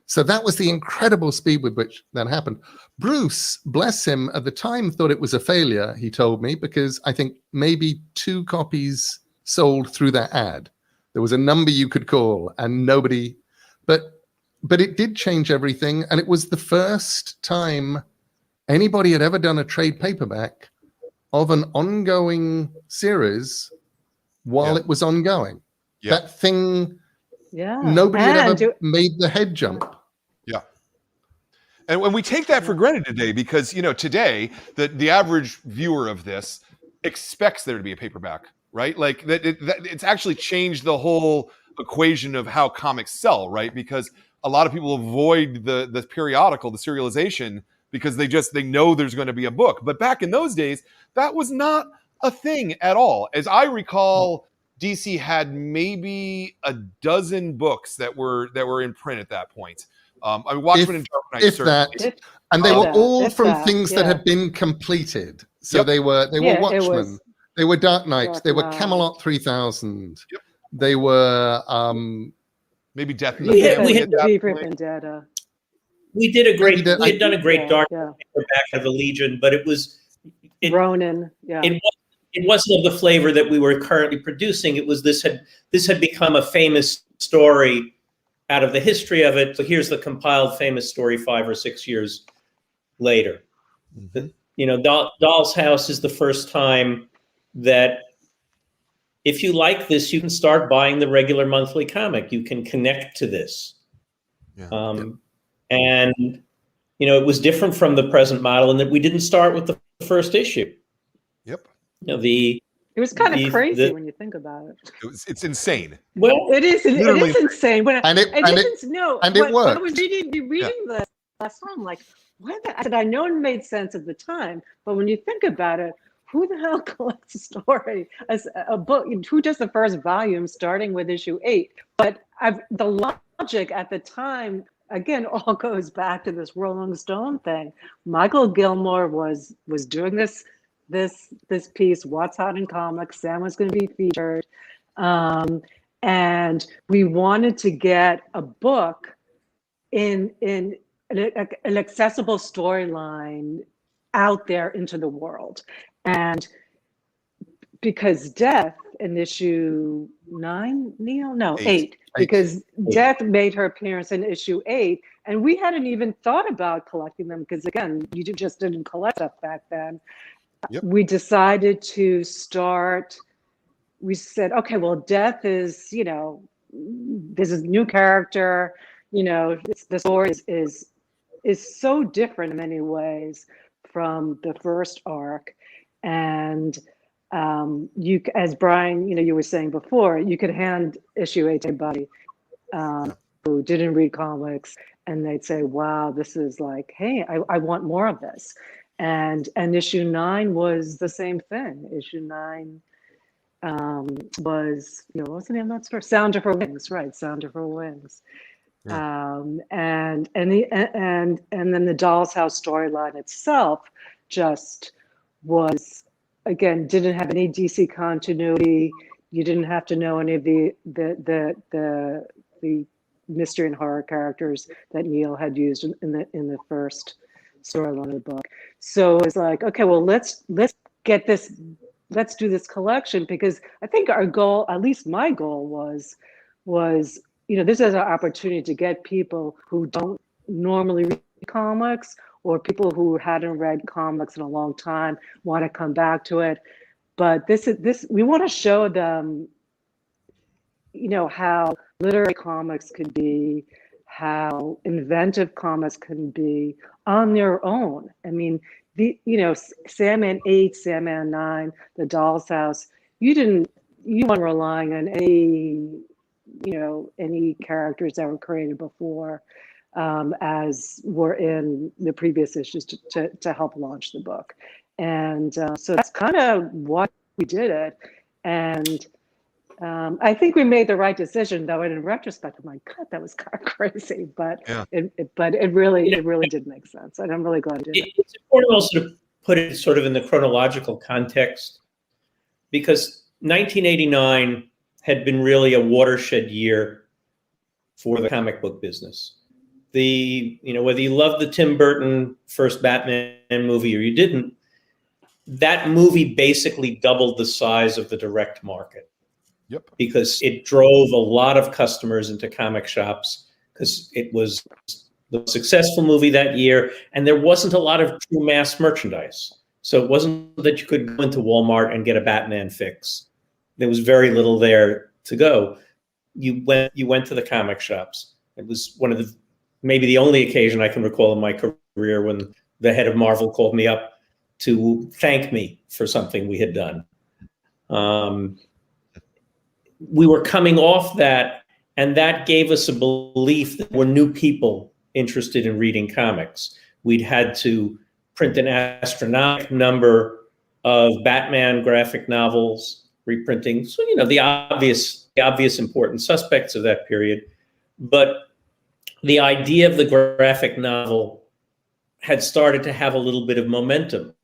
So that was the incredible speed with which that happened. Bruce, bless him, at the time thought it was a failure, he told me, because I think maybe 2 copies sold through that ad. There was a number you could call and nobody, but it did change everything. And it was the first time anybody had ever done a trade paperback of an ongoing series while it was ongoing. That thing, nobody had ever made the head jump. Yeah. And when we take that for granted today, because, today the average viewer of this expects there to be a paperback, right? Like it's actually changed the whole equation of how comics sell, right? Because a lot of people avoid the periodical, the serialization, because they know there's going to be a book. But back in those days, that was not a thing at all. As I recall, DC had maybe a dozen books that were in print at that point. Watchmen and Dark Knight, if that, and they were all from things that had been completed. So they were Watchmen, they were Dark Knight, they were Camelot 3000. Yep. They were maybe Death in the Family. We had Vendetta. We had done a great Dark paperback of the Legion, but it was Ronin. Yeah. It wasn't of the flavor that we were currently producing. It was this had become a famous story out of the history of it. So here's the compiled famous story 5 or 6 years later. Mm-hmm. Doll's House is the first time that if you like this, you can start buying the regular monthly comic. You can connect to this. And, it was different from the present model in that we didn't start with the first issue. Yep. It was kind of crazy when you think about it. It's insane. Well, it is insane. And it worked. I was reading this last time, like, why that? I said, I know it made sense at the time, but when you think about it, who the hell collects a story as a book? Who does the first volume starting with issue 8? But the logic at the time, again, all goes back to this Rolling Stone thing. Michael Gilmore was doing this piece, What's Hot in Comics. Sam was going to be featured, and we wanted to get a book in an accessible storyline out there into the world. And because Death in issue 9, Neil? No, 8. Because Death made her appearance in issue 8, and we hadn't even thought about collecting them because, again, you just didn't collect stuff back then. Yep. We decided to start. We said, okay, well, Death is, this is a new character. The story is so different in many ways from the first arc. And you, as Brian, you were saying before, you could hand issue 8 to anybody who didn't read comics, and they'd say, "Wow, this is like, hey, I want more of this." And issue 9 was the same thing. Issue 9 was, what's the name of that story? Sound of Her Wings, right? Sound of Her Wings. Yeah. And then the Doll's House storyline itself just was, again, didn't have any DC continuity. You didn't have to know any of the mystery and horror characters that Neil had used in the first storyline of the book. So it's like, okay, well, let's get this, let's do this collection, because I think our goal, at least my goal was this is an opportunity to get people who don't normally read comics, or people who hadn't read comics in a long time want to come back to it. But we want to show them, how literary comics could be, how inventive comics can be on their own. I mean, Sandman 8, Sandman 9, The Doll's House, you didn't you weren't relying on any, any characters that were created before, as were in the previous issues to help launch the book. And so that's kind of why we did it. And I think we made the right decision, though. And in retrospect, I'm like, God, that was kind of crazy, but Yeah. it really did make sense, and I'm really glad it did. It's important also to put it sort of in the chronological context, because 1989 had been really a watershed year for the comic book business. Whether you loved the Tim Burton first Batman movie or you didn't, that movie basically doubled the size of the direct market. Yep. Because it drove a lot of customers into comic shops, because it was the successful movie that year, and there wasn't a lot of true mass merchandise. So it wasn't that you could go into Walmart and get a Batman fix. There was very little there to go. You went to the comic shops. It was one of maybe the only occasion I can recall in my career when the head of Marvel called me up to thank me for something we had done. We were coming off that, and that gave us a belief that there were new people interested in reading comics. We'd had to print an astronomical number of Batman graphic novels, reprinting, so the obvious important suspects of that period. But the idea of the graphic novel had started to have a little bit of momentum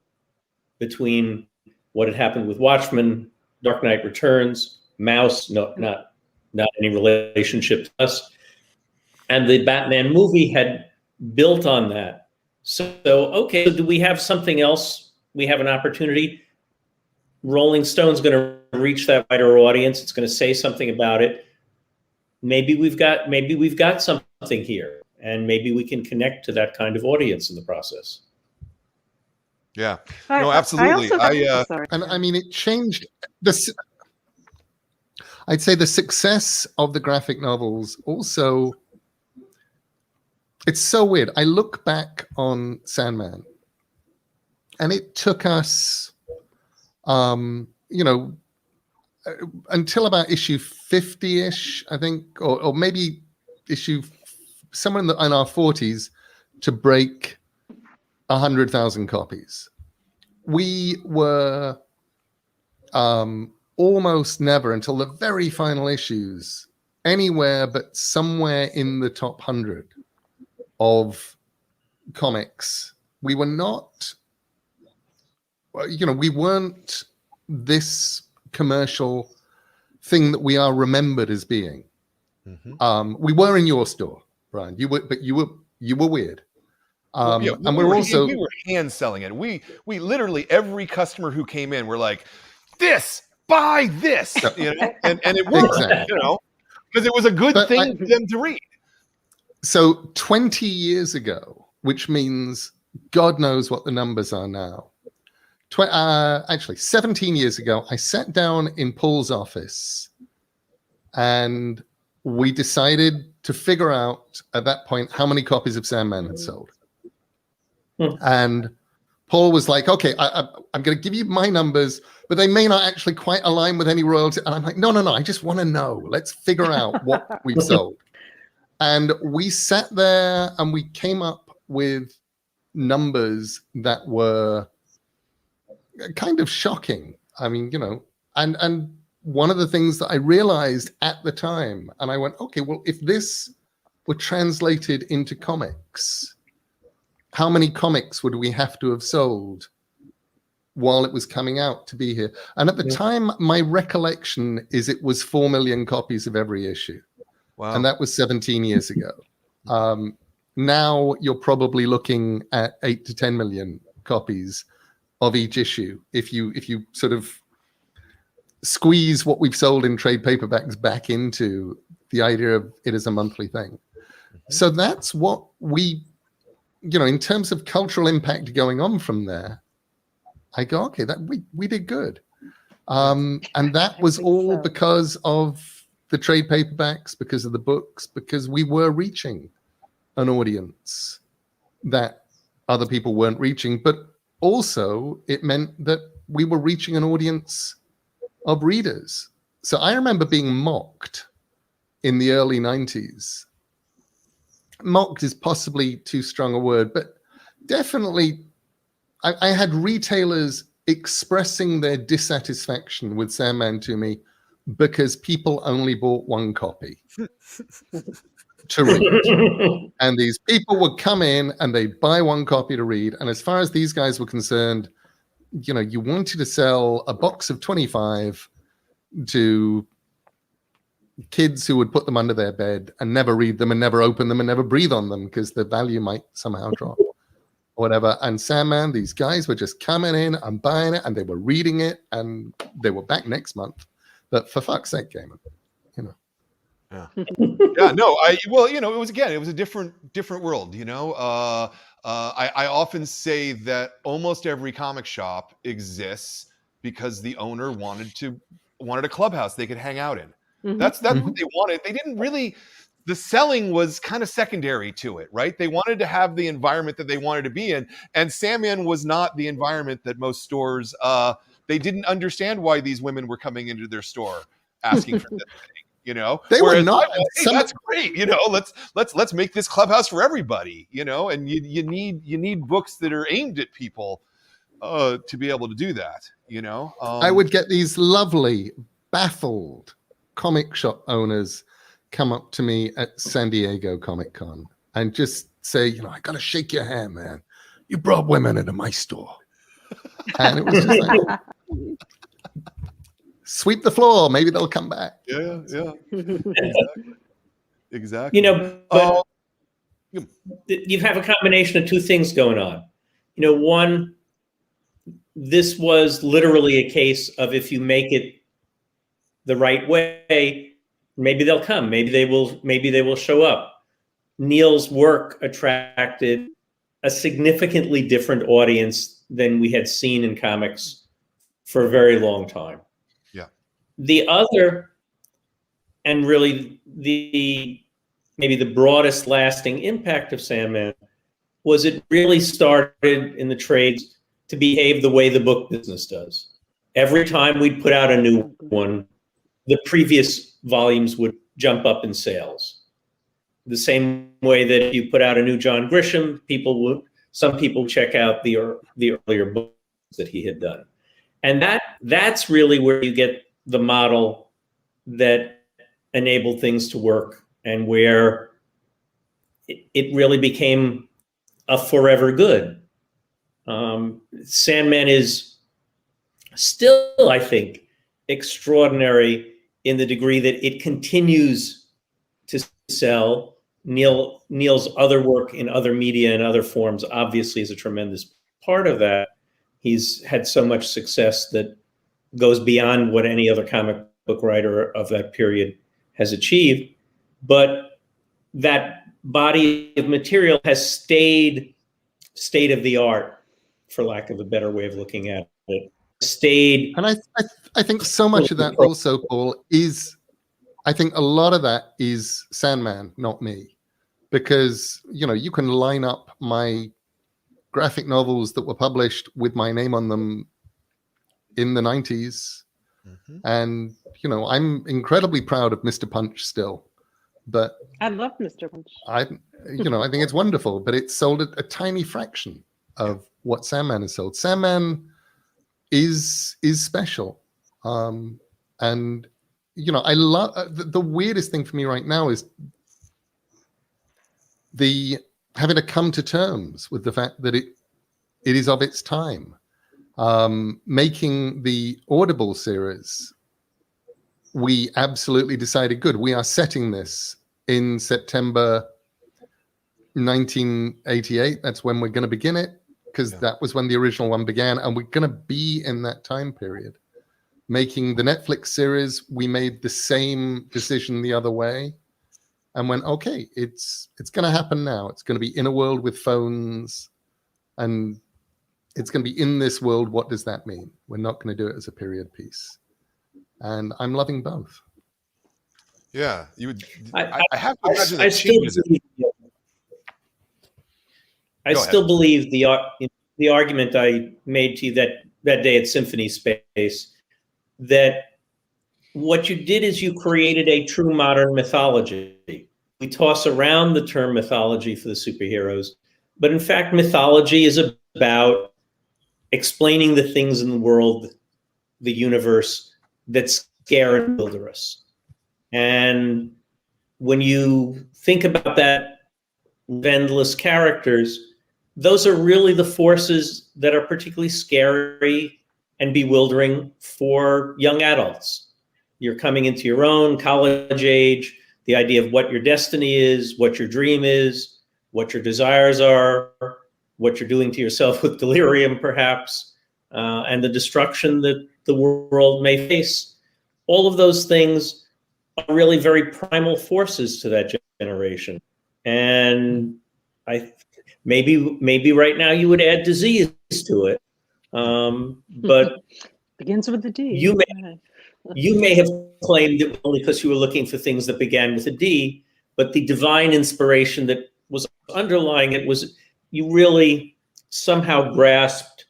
between what had happened with Watchmen, Dark Knight Returns, Mouse, not any relationship to us. And the Batman movie had built on that. So do we have something else? We have an opportunity. Rolling Stone's going to reach that wider audience. It's going to say something about it. Maybe we've got something here, and maybe we can connect to that kind of audience in the process. Yeah, no, absolutely. And I mean, it changed the. I'd say the success of the graphic novels also, it's so weird. I look back on Sandman, and it took us, until about issue 50-ish, I think, or maybe issue somewhere in our 40s to break 100,000 copies. We were almost never, until the very final issues, anywhere but somewhere in the top 100 of comics. We were not, we weren't this commercial thing that we are remembered as being. Mm-hmm. We were in your store, Brian. You were weird. And we were hand selling it. We literally, every customer who came in, were like, buy this, and it worked, exactly. Because it was a good thing for them to read. So 20 years ago, which means God knows what the numbers are now. Actually, 17 years ago, I sat down in Paul's office, and we decided to figure out at that point how many copies of Sandman had sold. And Paul was like, okay, I'm going to give you my numbers, but they may not actually quite align with any royalty. And I'm like, no, I just want to know. Let's figure out what we've sold. And we sat there and we came up with numbers that were kind of shocking. I mean, and one of the things that I realized at the time, and I went, okay, well, if this were translated into comics, how many comics would we have to have sold while it was coming out to be here? And at the time, my recollection is it was 4 million copies of every issue. Wow. And that was 17 years ago. Now you're probably looking at 8 to 10 million copies of each issue. If you sort of squeeze what we've sold in trade paperbacks back into the idea of it as a monthly thing. So that's what we, in terms of cultural impact going on from there, I go, okay, that we did good. And that was all because of the trade paperbacks, because of the books, because we were reaching an audience that other people weren't reaching. But also it meant that we were reaching an audience of readers So I remember being mocked in the early 90s. Mocked is possibly too strong a word, but definitely I had retailers expressing their dissatisfaction with Sandman to me because people only bought one copy to read. And these people would come in and they'd buy one copy to read. And as far as these guys were concerned, you know, you wanted to sell a box of 25 to kids who would put them under their bed and never read them and never open them and never breathe on them because the value might somehow drop or whatever. And Sandman, these guys were just coming in and buying it and they were reading it and they were back next month. But for fuck's sake, GAIMAN, you know. Yeah. Yeah, no, well, you know, it was a different world, you know. I often say that almost every comic shop exists because the owner wanted a clubhouse they could hang out in. Mhm. That's what they wanted. They didn't really, the selling was kind of secondary to it, right? They wanted to have the environment that they wanted to be in, and Sandman was not the environment that most stores. They didn't understand why these women were coming into their store asking for this thing, you know. They were not. Hey, that's great, you know. Let's make this clubhouse for everybody, you know. And you need books that are aimed at people to be able to do that, you know. I would get these lovely, baffled comic shop owners come up to me at San Diego Comic Con and just say, you know, I gotta shake your hand, man. You brought women into my store. And it was just like, sweep the floor, maybe they'll come back. Yeah. Exactly. You know, but you have a combination of two things going on. You know, one, this was literally a case of if you make it the right way, maybe they'll come, maybe they will show up. Neil's work attracted a significantly different audience than we had seen in comics for a very long time. Yeah. The other, and really maybe the broadest lasting impact of Sandman, was it really started in the trades to behave the way the book business does. Every time we'd put out a new one, the previous volumes would jump up in sales. The same way that if you put out a new John Grisham, some people check out the earlier books that he had done. And that's really where you get the model that enabled things to work and where it really became a forever good. Sandman is still, I think, extraordinary in the degree that it continues to sell. Neil's other work in other media and other forms obviously is a tremendous part of that. He's had so much success that goes beyond what any other comic book writer of that period has achieved. But that body of material has stayed state of the art, for lack of a better way of looking at it. And I think so much of that also, Paul, is, I think a lot of that is Sandman, not me. Because, you know, you can line up my graphic novels that were published with my name on them in the 90s. Mm-hmm. And, you know, I'm incredibly proud of Mr. Punch still. But I love Mr. Punch. I think it's wonderful, but it sold a tiny fraction of what Sandman has sold. Sandman is special. And, you know, I love the weirdest thing for me right now is having to come to terms with the fact that it is of its time. Making the Audible series, we absolutely decided, good, we are setting this in September 1988. That's when we're going to begin it, because that was when the original one began, and we're going to be in that time period. Making the Netflix series, we made the same decision the other way and went, okay, it's going to happen now. It's going to be in a world with phones, and it's going to be in this world. What does that mean? We're not going to do it as a period piece. And I'm loving both. Yeah, you would. I have to imagine I that changes it. I still believe the argument I made to you that day at Symphony Space, that what you did is you created a true modern mythology. We toss around the term mythology for the superheroes, but in fact, mythology is about explaining the things in the world, the universe, that scare and bewilder us. And when you think about that, endless characters, those are really the forces that are particularly scary and bewildering for young adults. You're coming into your own college age, the idea of what your destiny is, what your dream is, what your desires are, what you're doing to yourself with delirium, perhaps, and the destruction that the world may face. All of those things are really very primal forces to that generation. And maybe right now you would add disease to it, but begins with a D. You may have claimed it only because you were looking for things that began with a D, but the divine inspiration that was underlying it was you really somehow grasped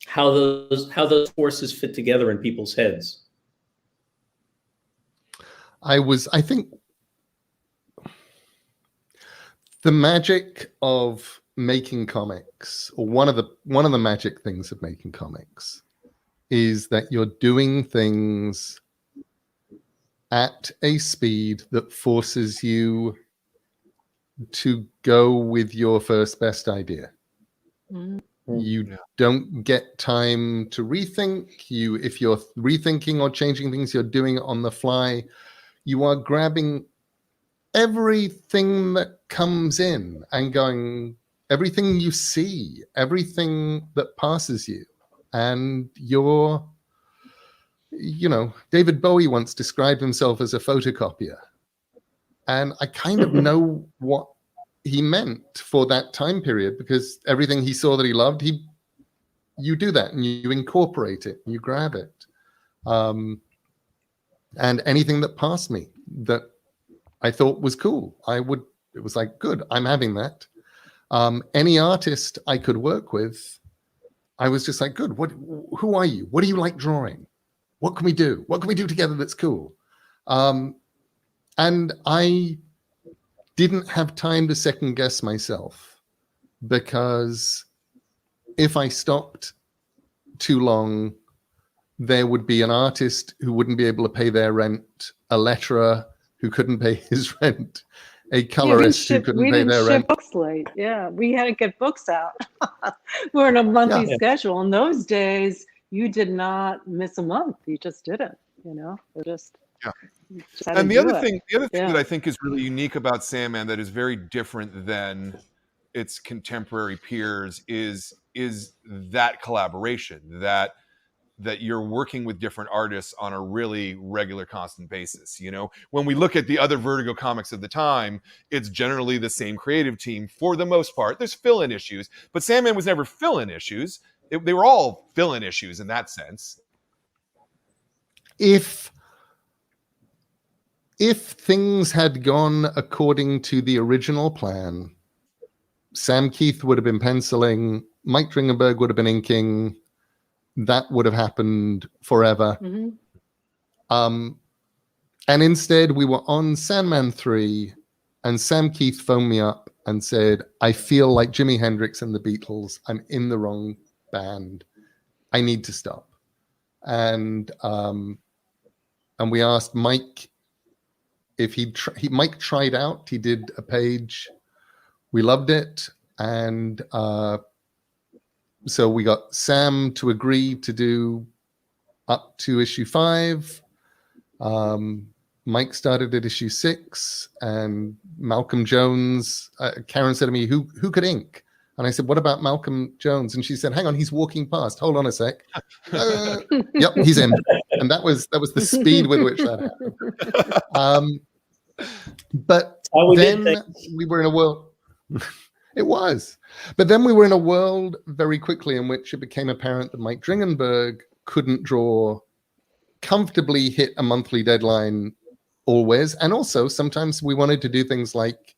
how those forces fit together in people's heads. I think the magic of making comics, or one of the magic things of making comics, is that you're doing things at a speed that forces you to go with your first best idea. You don't get time to rethink. If you're rethinking or changing things, you're doing it on the fly. You are grabbing everything that comes in and going, everything you see, everything that passes you. And David Bowie once described himself as a photocopier. And I kind of know what he meant for that time period, because everything he saw that he loved, you do that and you incorporate it, you grab it. And anything that passed me that I thought was cool, it was like, good, I'm having that. Any artist I could work with, I was just like, good, who are you? What do you like drawing? What can we do? What can we do together that's cool? And I didn't have time to second guess myself, because if I stopped too long, there would be an artist who wouldn't be able to pay their rent, a letterer who couldn't pay his rent, a colorist who couldn't pay their rent. Books late. Yeah, we had to get books out. We're in a monthly schedule. In those days, you did not miss a month. You just did it. And the other thing that I think is really unique about Sandman that is very different than its contemporary peers is that collaboration, that you're working with different artists on a really regular, constant basis. When we look at the other Vertigo comics of the time, it's generally the same creative team for the most part. There's fill-in issues, but Sandman was never fill-in issues. They were all fill-in issues in that sense. If things had gone according to the original plan, Sam Keith would have been penciling, Mike Dringenberg would have been inking. That would have happened forever. And instead, we were on Sandman 3, and Sam Keith phoned me up and said, I feel like Jimi Hendrix and the Beatles. I'm in the wrong band. I need to stop. And we asked Mike if Mike tried out. He did a page. We loved it. And so we got Sam to agree to do up to issue 5. Mike started at issue 6, and Malcolm Jones, Karen said to me, who could ink? And I said, what about Malcolm Jones? And she said, hang on, he's walking past. Hold on a sec. Yep, he's in. And that was the speed with which that happened. But then we were in a world. It was. But then we were in a world very quickly in which it became apparent that Mike Dringenberg couldn't draw comfortably, hit a monthly deadline always. And also sometimes we wanted to do things like,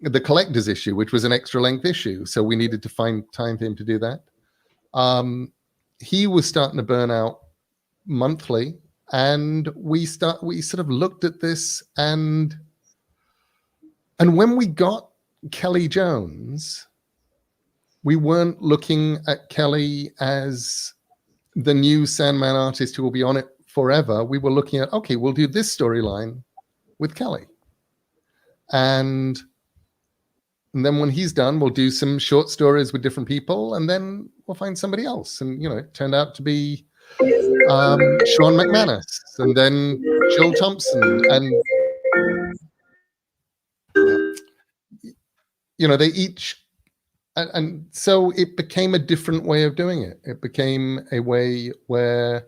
the collector's issue, which was an extra length issue. So we needed to find time for him to do that. He was starting to burn out monthly, and we sort of looked at this, and when we got Kelly Jones, we weren't looking at Kelly as the new Sandman artist who will be on it forever. We were looking at, okay, we'll do this storyline with Kelly. And then when he's done, we'll do some short stories with different people, and then we'll find somebody else. And, it turned out to be Sean McManus, and then Jill Thompson. And, they each, and so it became a different way of doing it. It became a way where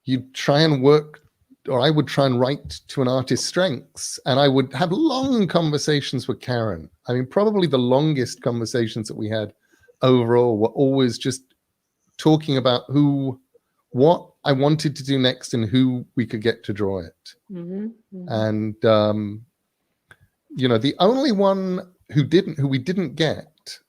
you try and work, or I would try and write to an artist's strengths, and I would have long conversations with Karen. I mean, probably the longest conversations that we had overall were always just talking about what I wanted to do next and who we could get to draw it. Mm-hmm, mm-hmm. And, the only one who we didn't get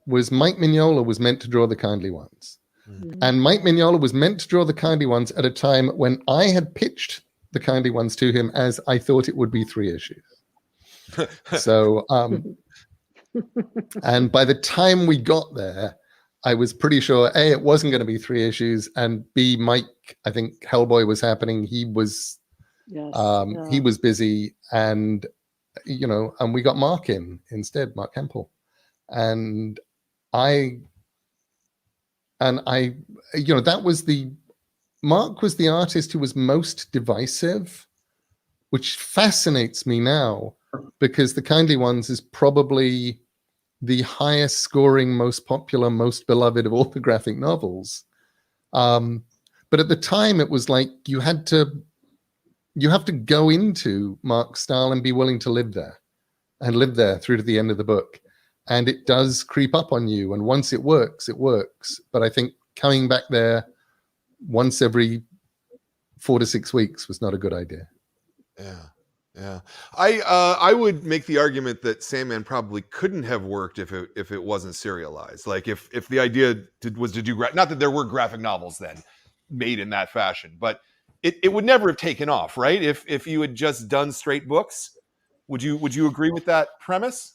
was Mike Mignola was meant to draw the Kindly Ones. Mm-hmm. And Mike Mignola was meant to draw the Kindly Ones at a time when I had pitched the Kindly Ones to him as I thought it would be 3 issues. So, and by the time we got there, I was pretty sure, A, it wasn't going to be 3 issues, and B, Mike, I think Hellboy was happening. He was, he was busy, and, and we got Mark instead, Mark Hempel. And Mark was the artist who was most divisive, which fascinates me now, because the Kindly Ones is probably the highest scoring, most popular, most beloved of all the graphic novels. But at the time, it was like you have to go into Mark's style and be willing to live there through to the end of the book. And it does creep up on you. And once it works, it works. But I think coming back there once every 4 to 6 weeks was not a good idea. Yeah. I would make the argument that Sandman probably couldn't have worked if it wasn't serialized. Like if the idea was to do, not that there were graphic novels then made in that fashion, but it would never have taken off, right? If you had just done straight books, would you agree with that premise?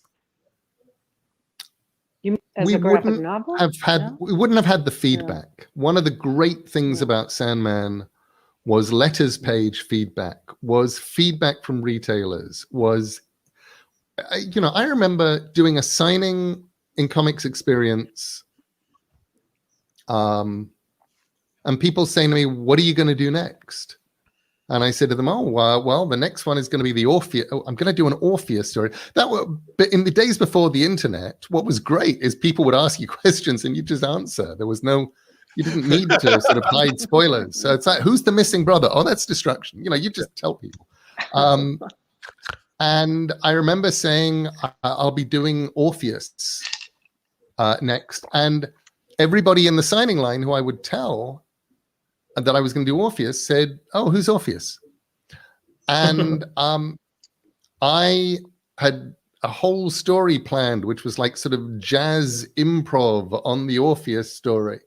We wouldn't have had the feedback. Yeah. One of the great things about Sandman was letters page feedback, was feedback from retailers, was, I remember doing a signing in Comics Experience, and people saying to me, what are you going to do next? And I said to them, well, the next one is going to be the Orpheus. I'm going to do an Orpheus story. But in the days before the internet, what was great is people would ask you questions and you just answer. You didn't need to sort of hide spoilers. So it's like, who's the missing brother? Oh, that's Destruction. You just tell people. And I remember saying, I'll be doing Orpheus next. And everybody in the signing line who I would tell that I was going to do Orpheus said, oh, who's Orpheus? And I had a whole story planned, which was like sort of jazz improv on the Orpheus story.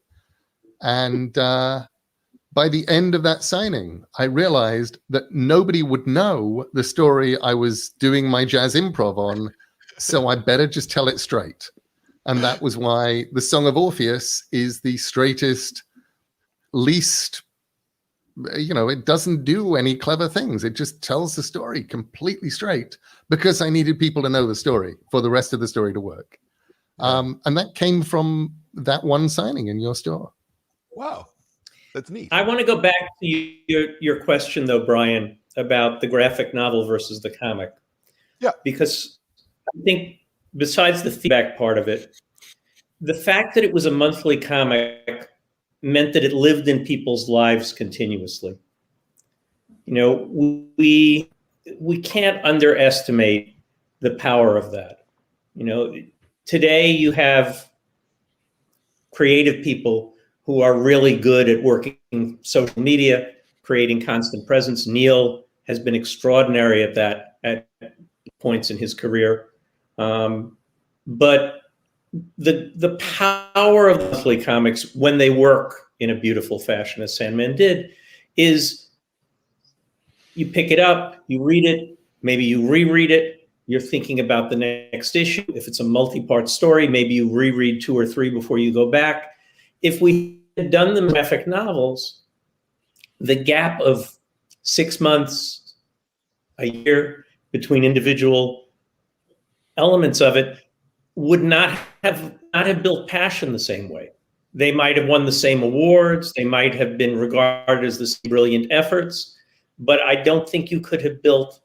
And by the end of that signing, I realized that nobody would know the story I was doing my jazz improv on, so I better just tell it straight. And that was why the Song of Orpheus is the straightest, least, it doesn't do any clever things. It just tells the story completely straight, because I needed people to know the story for the rest of the story to work. And that came from that one signing in your store. Wow, that's neat. I want to go back to your question, though, Brian, about the graphic novel versus the comic. Yeah. Because I think besides the feedback part of it, the fact that it was a monthly comic meant that it lived in people's lives continuously. We can't underestimate the power of that. Today you have creative people who are really good at working social media, creating constant presence. Neil has been extraordinary at that at points in his career. But the power of monthly comics when they work in a beautiful fashion as Sandman did, is you pick it up, you read it, maybe you reread it, you're thinking about the next issue. If it's a multi-part story, maybe you reread 2 or 3 before you go back. If we had done the graphic novels, the gap of 6 months, a year between individual elements of it would not have built passion the same way. They might have won the same awards, they might have been regarded as the same brilliant efforts, but I don't think you could have built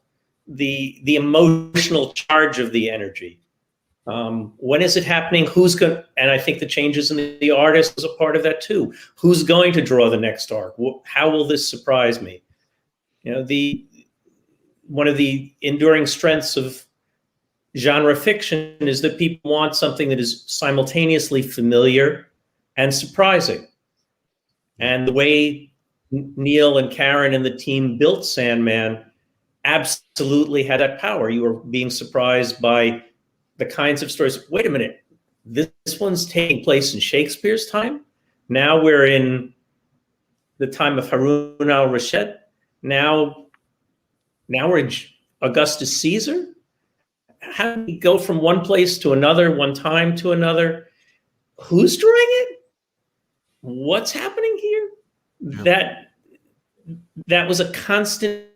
the emotional charge of the energy. When is it happening? Who's going? And I think the changes in the artist is a part of that too. Who's going to draw the next arc? How will this surprise me? You know, one of the enduring strengths of genre fiction is that people want something that is simultaneously familiar and surprising. And the way Neil and Karen and the team built Sandman absolutely had that power. You were being surprised by the kinds of stories. Wait a minute, this one's taking place in Shakespeare's time. Now we're in the time of Harun al-Rashid. Now we're in Augustus Caesar. How do we go from one place to another, one time to another? Who's drawing it? What's happening here? Yeah. That was a constant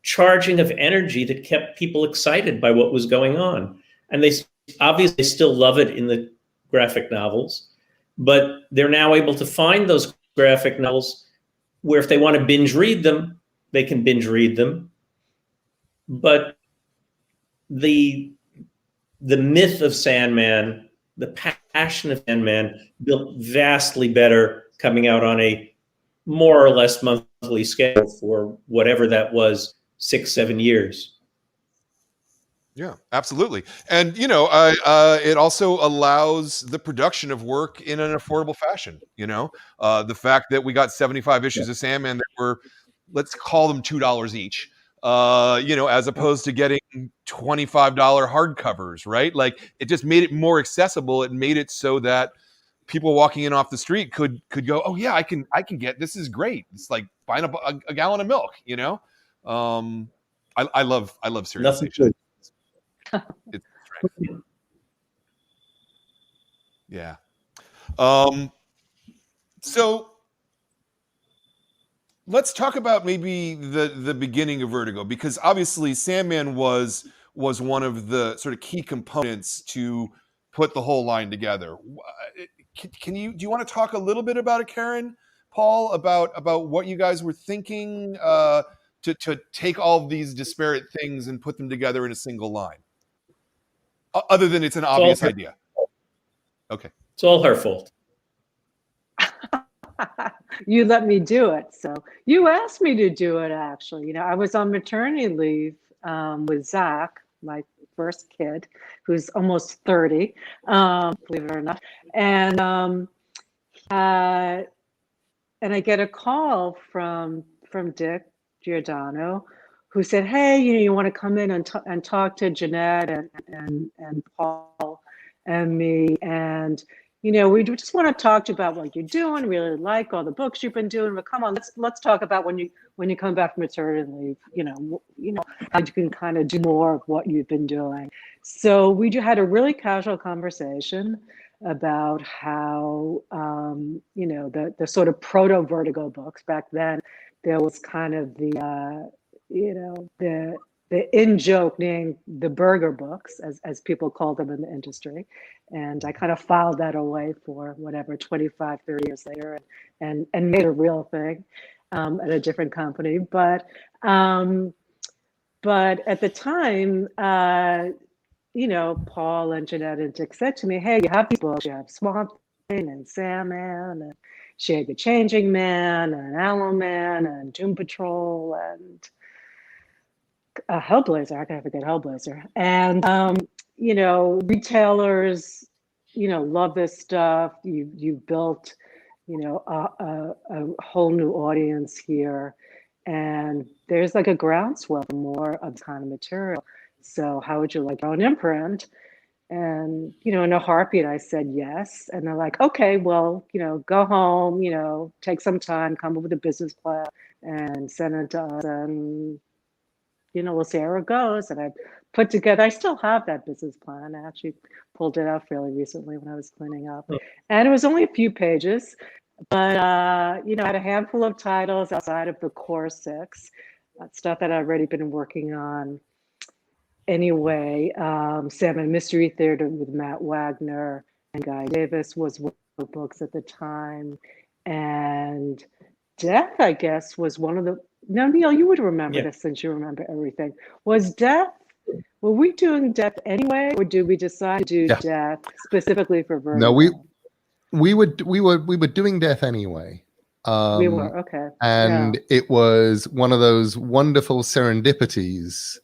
charging of energy that kept people excited by what was going on. And they obviously still love it in the graphic novels, but they're now able to find those graphic novels where if they want to binge read them, they can binge read them. But the myth of Sandman, the passion of Sandman, built vastly better coming out on a more or less monthly schedule for whatever that was, 6-7 years. Yeah, absolutely. And, you know, it also allows the production of work in an affordable fashion. You know, the fact that we got 75 issues of Sandman that were, let's call them $2 each, you know, as opposed to getting $25 hardcovers, right? Like, it just made it more accessible. It made it so that people walking in off the street could go, oh yeah, I can get, this is great. It's like buying a gallon of milk, you know? I love serialization. It's yeah. So let's talk about maybe the beginning of Vertigo, because obviously Sandman was one of the sort of key components to put the whole line together. Do you want to talk a little bit about it, Karen, Paul, about what you guys were thinking to take all of these disparate things and put them together in a single line? Other than it's an obvious idea. Okay. It's all her fault. You let me do it. So you asked me to do it, actually. You know, I was on maternity leave with Zach, my first kid, who's almost 30, believe it or not. And I get a call from Dick Giordano, who said, hey, you know, you want to come in and talk to Jeanette and Paul and me, and you know, we just want to talk to you about what you're doing. Really like all the books you've been doing. But come on, let's talk about when you come back from maternity leave. You know how you can kind of do more of what you've been doing. So we had a really casual conversation about how you know, the sort of proto Vertigo books back then. There was kind of the you know, the in-joke name, the BERGER books, as people call them in the industry. And I kind of filed that away for whatever, 25, 30 years later, and made a real thing at a different company. But at the time, you know, Paul and Jeanette and Dick said to me, hey, you have these books, you have Swamp Thing and Sandman and Shade the Changing Man and Aloe Man and Doom Patrol and Hellblazer. I can't forget Hellblazer. And you know, retailers, you know, love this stuff. You built, you know, a whole new audience here, and there's like a groundswell for more of this kind of material. So how would you like your own imprint? And, in a heartbeat, I said yes. And they're like, okay, well, go home, take some time, come up with a business plan and send it to us. And, we'll see how it goes. And I put together, I still have that business plan. I actually pulled it out fairly recently when I was cleaning up. And it was only a few pages, but, I had a handful of titles outside of the core 6, stuff that I'd already been working on. Anyway, Sandman Mystery Theater with Matt Wagner and Guy Davis was one of the books at the time. And Death, I guess, was one of the, no, Neil, you would remember this since you remember everything. Was Death, were we doing Death anyway, or did we decide to do Death specifically for Vertigo? No, we were doing Death anyway. We were, okay. And it was one of those wonderful serendipities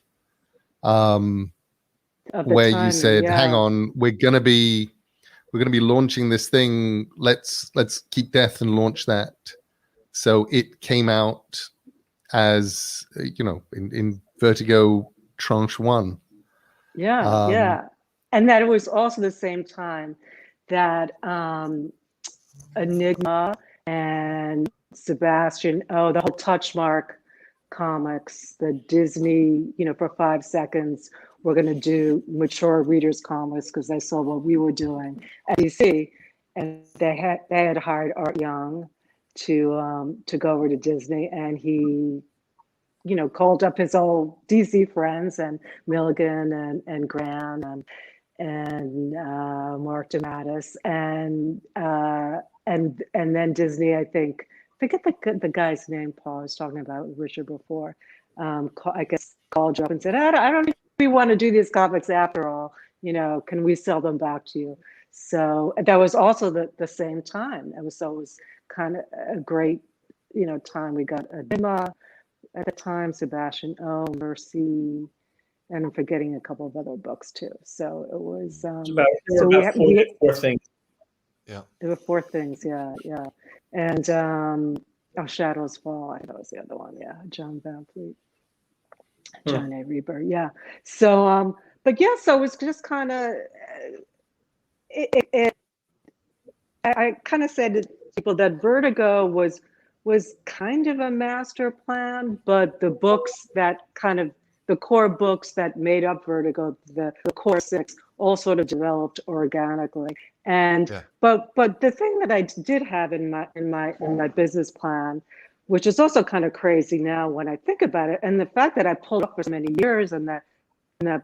where you said, hang on, we're gonna be launching this thing, let's keep Death and launch that. So it came out as in Vertigo tranche 1. And that it was also the same time that Enigma and Sebastian, the whole Touchmark comics, the Disney, for 5 seconds, we're going to do mature readers comics because they saw what we were doing at DC, and they had hired Art Young to go over to Disney, and he, called up his old DC friends and Milligan and Graham and Mark DeMatteis and then Disney, I think. Forget the guy's name Paul was talking about with Richard before. I guess called you up and said, I don't think we want to do these comics after all. Can we sell them back to you? So that was also the same time. It was kind of a great, time. We got Enigma at the time, Sebastian O, Mercy, and I'm forgetting a couple of other books too. So it was. Four things. Yeah. There were 4 things. Yeah. And Shadows Fall. I think that was the other one. Yeah, John Van Fleet, John A. Reber. Yeah. So, but yeah, so it was just kind of. I kind of said to people that Vertigo was kind of a master plan, but the books that kind of the core books that made up Vertigo, the core 6, all sort of developed organically. And but the thing that I did have in my business plan, which is also kind of crazy now when I think about it, and the fact that I pulled up for so many years and that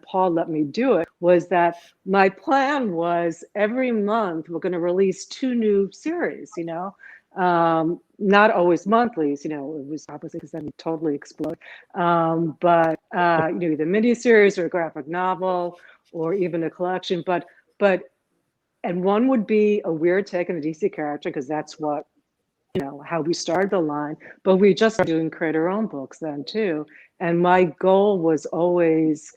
Paul let me do it, was that my plan was every month we're going to release 2 new series, not always monthlies, it was obviously because then we totally explode. But either miniseries or a graphic novel or even a collection, and one would be a weird take on a DC character because that's what, how we started the line, but we just started doing create our own books then too. And my goal was always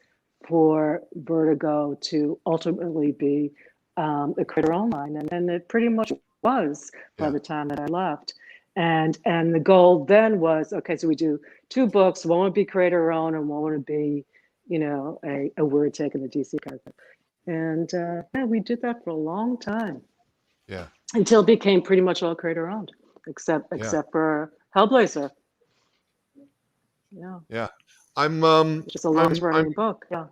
for Vertigo to ultimately be a create our own line. And it pretty much was by the time that I left. And the goal then was, okay, so we do 2 books, one would be create our own and one would be, a weird take on the DC character. And we did that for a long time. Yeah. Until it became pretty much all creator owned, except for Hellblazer. Yeah. Yeah. I'm just a long-running book. Yeah.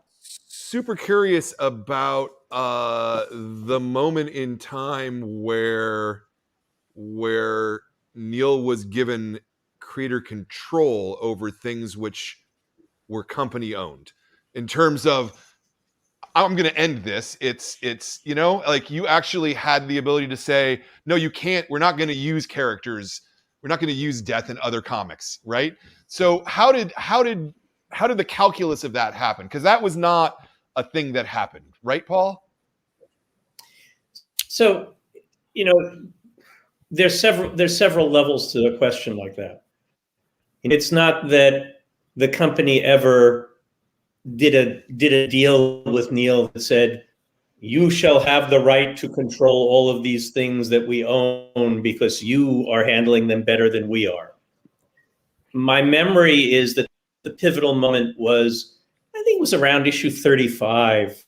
Super curious about the moment in time where Neil was given creator control over things which were company owned. In terms of, I'm going to end this. It's like you actually had the ability to say, no, you can't. We're not going to use characters. We're not going to use death in other comics, right? So how did the calculus of that happen? Because that was not a thing that happened, right, Paul? So, there's several levels to a question like that. It's not that the company ever did a deal with Neil that said, you shall have the right to control all of these things that we own because you are handling them better than we are. My memory is that the pivotal moment was, I think it was around issue 35,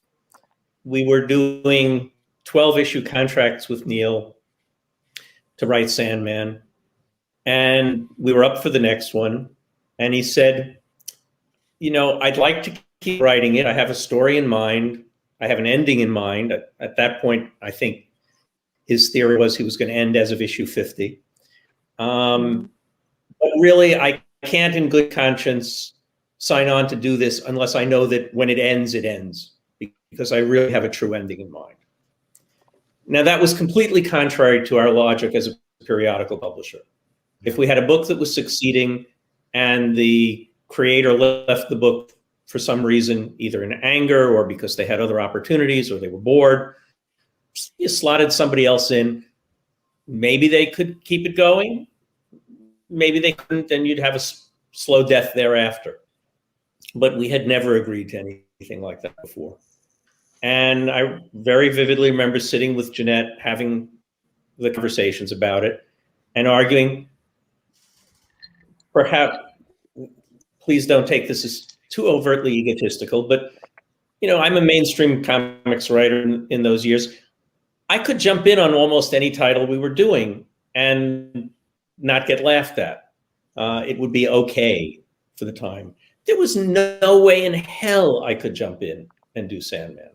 we were doing 12-issue contracts with Neil to write Sandman. And we were up for the next one. And he said, you know, I'd like to keep writing it. I have a story in mind. I have an ending in mind. At that point, I think his theory was he was going to end as of issue 50. But really, I can't in good conscience sign on to do this unless I know that when it ends, because I really have a true ending in mind. Now, that was completely contrary to our logic as a periodical publisher. If we had a book that was succeeding and the creator left the book for some reason, either in anger or because they had other opportunities or they were bored, you slotted somebody else in. Maybe they could keep it going. Maybe they couldn't, and you'd have a slow death thereafter. But we had never agreed to anything like that before. And I very vividly remember sitting with Jeanette, having the conversations about it and arguing, perhaps, please don't take this as too overtly egotistical, but you know, I'm a mainstream comics writer in those years. I could jump in on almost any title we were doing and not get laughed at. It would be okay for the time. There was no way in hell I could jump in and do Sandman.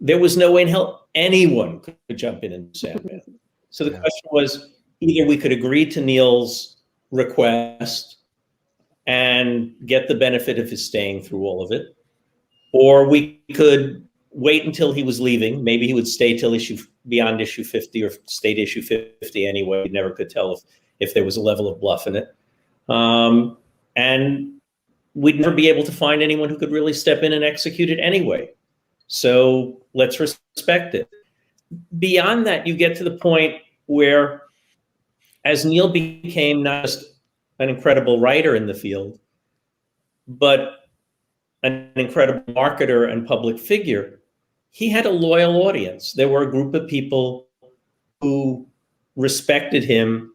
There was no way in hell anyone could jump in and do Sandman. So the question was, either we could agree to Neil's request and get the benefit of his staying through all of it, or we could wait until he was leaving. Maybe he would stay till beyond issue 50 or stay to issue 50 anyway. We never could tell if there was a level of bluff in it. And we'd never be able to find anyone who could really step in and execute it anyway. So let's respect it. Beyond that, you get to the point where, as Neil became not just an incredible writer in the field, but an incredible marketer and public figure, he had a loyal audience. There were a group of people who respected him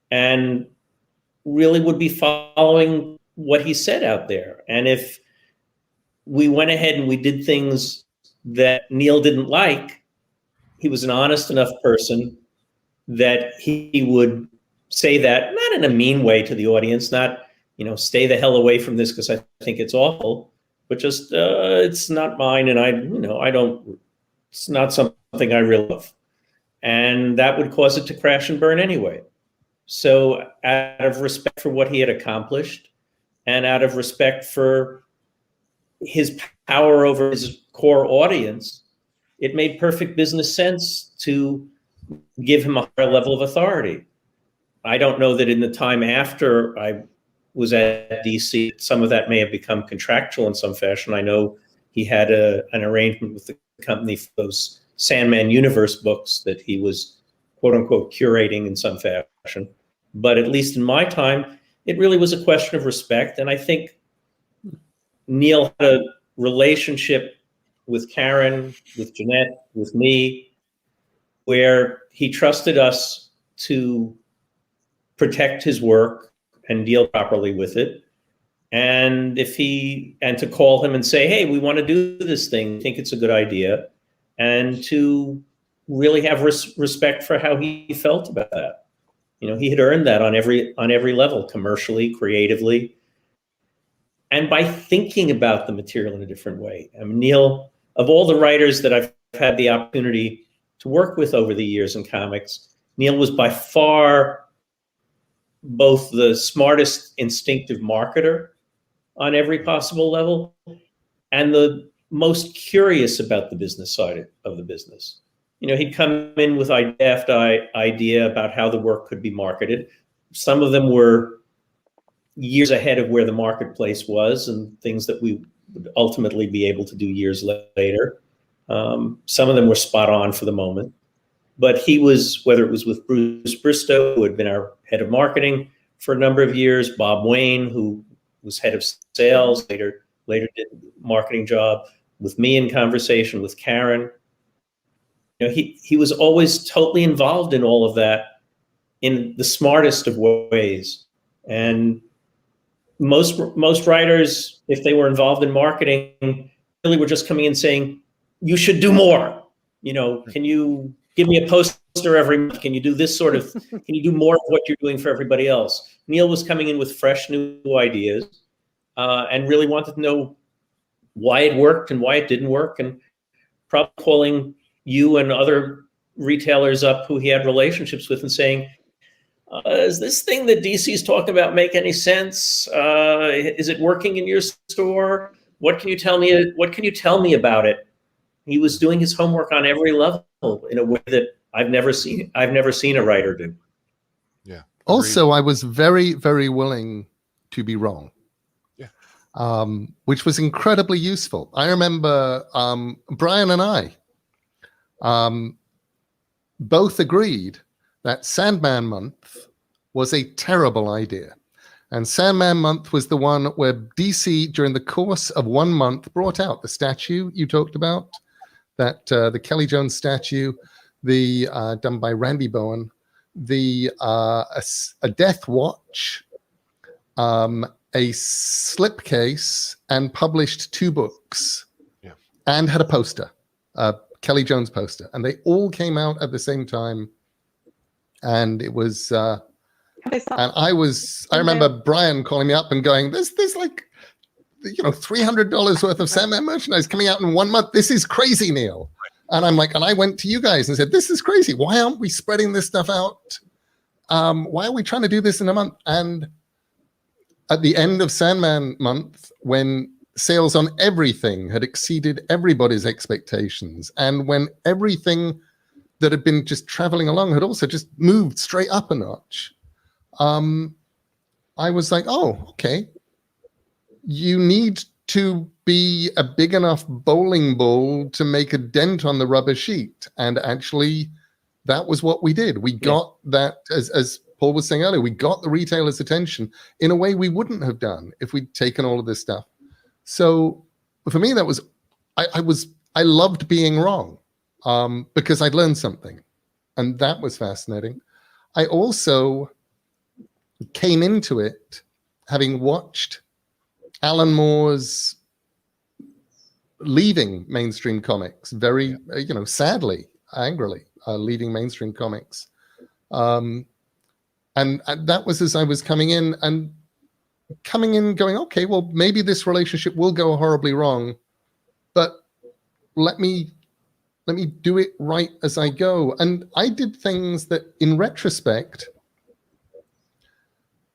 and really would be following what he said out there. And if we went ahead and we did things that Neil didn't like, he was an honest enough person that he would say that, not in a mean way to the audience, not, you know, stay the hell away from this because I think it's awful, but just, it's not mine and it's not something I really love. And that would cause it to crash and burn anyway. So out of respect for what he had accomplished and out of respect for his power over his core audience, it made perfect business sense to give him a higher level of authority. I don't know that in the time after I was at DC, some of that may have become contractual in some fashion. I know he had an arrangement with the company for those Sandman universe books that he was, quote unquote, curating in some fashion. But at least in my time, it really was a question of respect. And I think Neil had a relationship with Karen, with Jeanette, with me, where he trusted us to protect his work and deal properly with it. And to call him and say, hey, we want to do this thing, I think it's a good idea. And to really have respect for how he felt about that. You know, he had earned that on every level, commercially, creatively, and by thinking about the material in a different way. I mean, Neil, of all the writers that I've had the opportunity to work with over the years in comics, Neil was by far both the smartest instinctive marketer on every possible level and the most curious about the business side of the business. You know, he'd come in with idea after idea about how the work could be marketed. Some of them were years ahead of where the marketplace was and things that we would ultimately be able to do years later. Some of them were spot on for the moment. But he was, whether it was with Bruce Bristow, who had been our head of marketing for a number of years, Bob Wayne, who was head of sales, later did a marketing job, with me in conversation, with Karen. You know, he was always totally involved in all of that in the smartest of ways. And most writers, if they were involved in marketing, really were just coming in saying, you should do more. You know, can you give me a poster every month? Can you do this sort of, can you do more of what you're doing for everybody else? Neil was coming in with fresh new ideas and really wanted to know why it worked and why it didn't work, and probably calling you and other retailers up who he had relationships with and saying, does this thing that DC's talking about make any sense? Is it working in your store? What can you tell me? What can you tell me about it? He was doing his homework on every level in a way that I've never seen a writer do. Yeah. Agreed. Also, I was very, very willing to be wrong. Yeah. Which was incredibly useful. I remember Brian and I both agreed that Sandman Month was a terrible idea. And Sandman Month was the one where DC, during the course of 1 month, brought out the statue you talked about, that the Kelly Jones statue, the done by Randy Bowen, the a death watch, a slipcase, and published 2 books, and had a poster, Kelly Jones poster, and they all came out at the same time. And it was, and I remember Brian calling me up and going, there's like, $300 worth of Sandman merchandise coming out in 1 month. This is crazy, Neil. And I'm like, and I went to you guys and said, this is crazy. Why aren't we spreading this stuff out? Why are we trying to do this in a month? And at the end of Sandman Month, when sales on everything had exceeded everybody's expectations, and when everything that had been just traveling along had also just moved straight up a notch, I was like, oh, okay. You need to be a big enough bowling ball to make a dent on the rubber sheet. And actually, that was what we did. We got that, as Paul was saying earlier, we got the retailer's attention in a way we wouldn't have done if we'd taken all of this stuff. So for me, that was, I loved being wrong. Because I'd learned something, and that was fascinating. I also came into it having watched Alan Moore's leaving mainstream comics, very, sadly, angrily, leaving mainstream comics. And that was as I was coming in going, okay, well, maybe this relationship will go horribly wrong, but let me do it right as I go. And I did things that, in retrospect,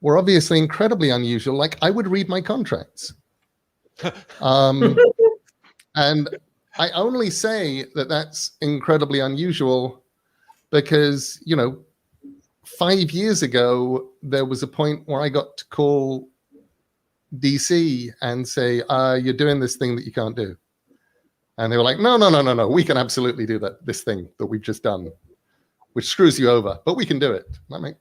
were obviously incredibly unusual. Like, I would read my contracts. And I only say that that's incredibly unusual because, 5 years ago, there was a point where I got to call DC and say, you're doing this thing that you can't do. And they were like, no, we can absolutely do this thing that we've just done, which screws you over, but we can do it. And I'm like,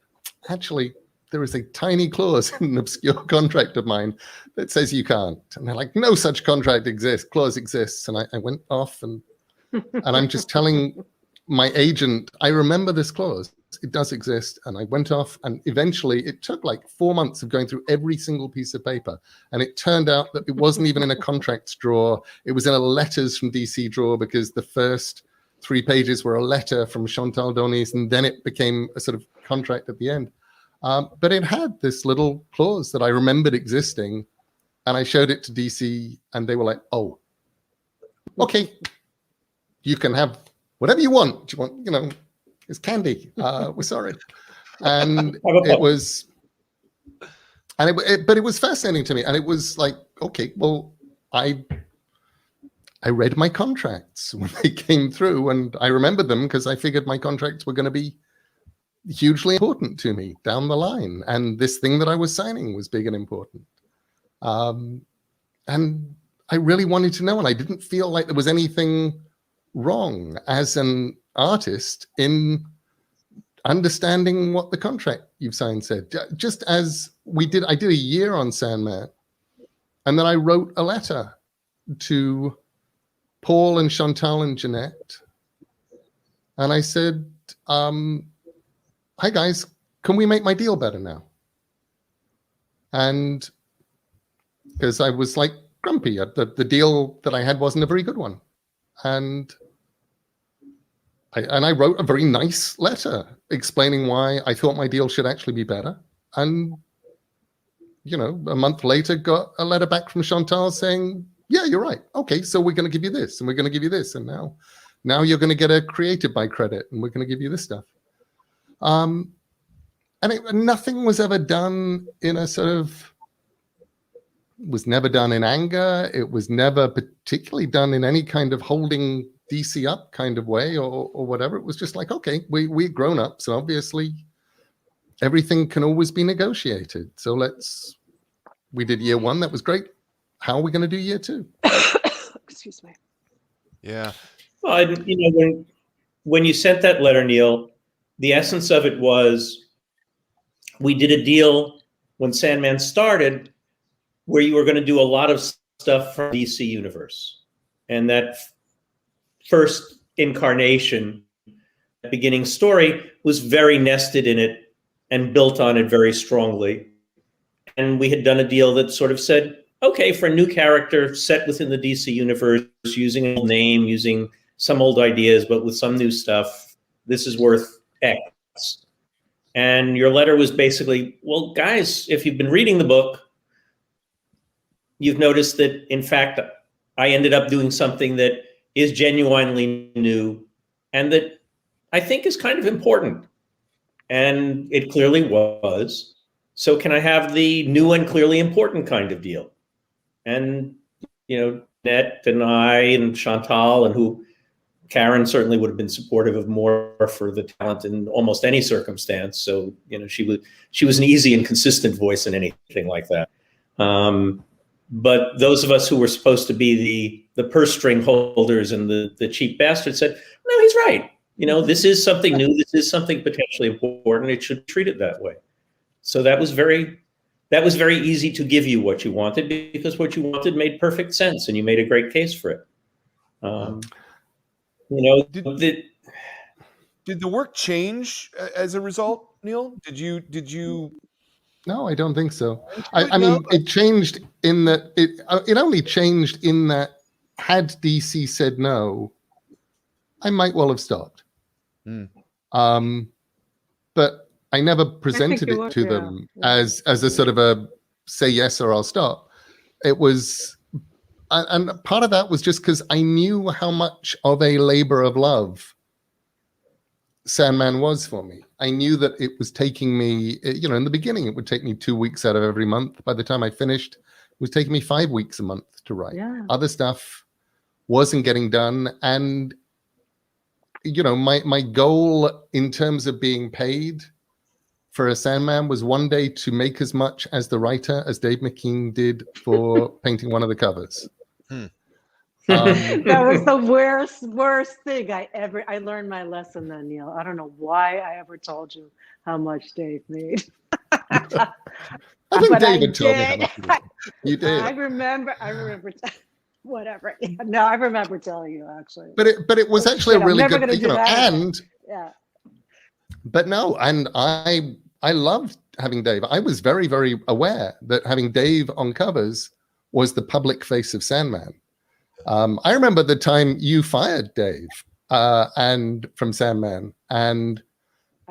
actually, there is a tiny clause in an obscure contract of mine that says you can't. And they're like, no such contract exists, clause exists. And I went off and I'm just telling my agent, I remember this clause, it does exist. And I went off, and eventually it took like 4 months of going through every single piece of paper. And it turned out that it wasn't even in a contracts drawer. It was in a letters from DC drawer, because the first 3 pages were a letter from Chantal Donis, and then it became a sort of contract at the end. But it had this little clause that I remembered existing, and I showed it to DC, and they were like, oh, okay, you can have whatever you want. You want, it's candy. We're sorry. And it was, but it was fascinating to me. And it was like, okay, well, I read my contracts when they came through, and I remembered them because I figured my contracts were going to be hugely important to me down the line. And this thing that I was signing was big and important. And I really wanted to know, and I didn't feel like there was anything wrong as an artist in understanding what the contract you've signed said. Just as I did a year on Sandman, and then I wrote a letter to Paul and Chantal and Jeanette, and I said, hi guys, can we make my deal better now? And because I was like grumpy, the deal that I had wasn't a very good one. and I wrote a very nice letter explaining why I thought my deal should actually be better. And, a month later, got a letter back from Chantal saying, yeah, you're right. Okay, so we're going to give you this, and we're going to give you this, and now you're going to get a creative by credit, and we're going to give you this stuff. And nothing was ever done in a sort of, was never done in anger. It was never particularly done in any kind of holding DC up kind of way or whatever. It was just like, okay, we're grown up, so obviously everything can always be negotiated. So we did year one, that was great. How are we going to do year two? Excuse me. Yeah. Well, when you sent that letter, Neil, the essence of it was we did a deal when Sandman started where you were going to do a lot of stuff from DC universe. And that first incarnation, beginning story, was very nested in it and built on it very strongly. And we had done a deal that sort of said, okay, for a new character set within the DC universe, using an old name, using some old ideas, but with some new stuff, this is worth X. And your letter was basically, well, guys, if you've been reading the book, you've noticed that, in fact, I ended up doing something that is genuinely new and that I think is kind of important. And it clearly was. So can I have the new and clearly important kind of deal? And, Nett and I and Chantal and Karen certainly would have been supportive of more for the talent in almost any circumstance. So, she was an easy and consistent voice in anything like that. But those of us who were supposed to be the purse string holders and the cheap bastards said, no, he's right. This is something new. This is something potentially important. It should treat it that way. So that was very easy to give you what you wanted, because what you wanted made perfect sense and you made a great case for it. Did the work change as a result, Neil? Did you? No, I don't think so. I mean, it changed in that it only changed in that had DC said no, I might well have stopped. But I never presented it to them as a sort of a say yes or I'll stop. It was, and part of that was just because I knew how much of a labor of love Sandman was for me. I knew that it was taking me, in the beginning, it would take me 2 weeks out of every month. By the time I finished, it was taking me 5 weeks a month to write. Yeah. Other stuff wasn't getting done. And, my goal in terms of being paid for a Sandman was one day to make as much as the writer as Dave McKean did for painting one of the covers. That was the worst thing I learned my lesson then, Neil. I don't know why I ever told you how much Dave made. I think David told me how much you did. I remember whatever. No, I remember telling you actually. But it was actually a really good, but no, and I loved having Dave. I was very, very aware that having Dave on covers was the public face of Sandman. I remember the time you fired Dave and from Sandman, and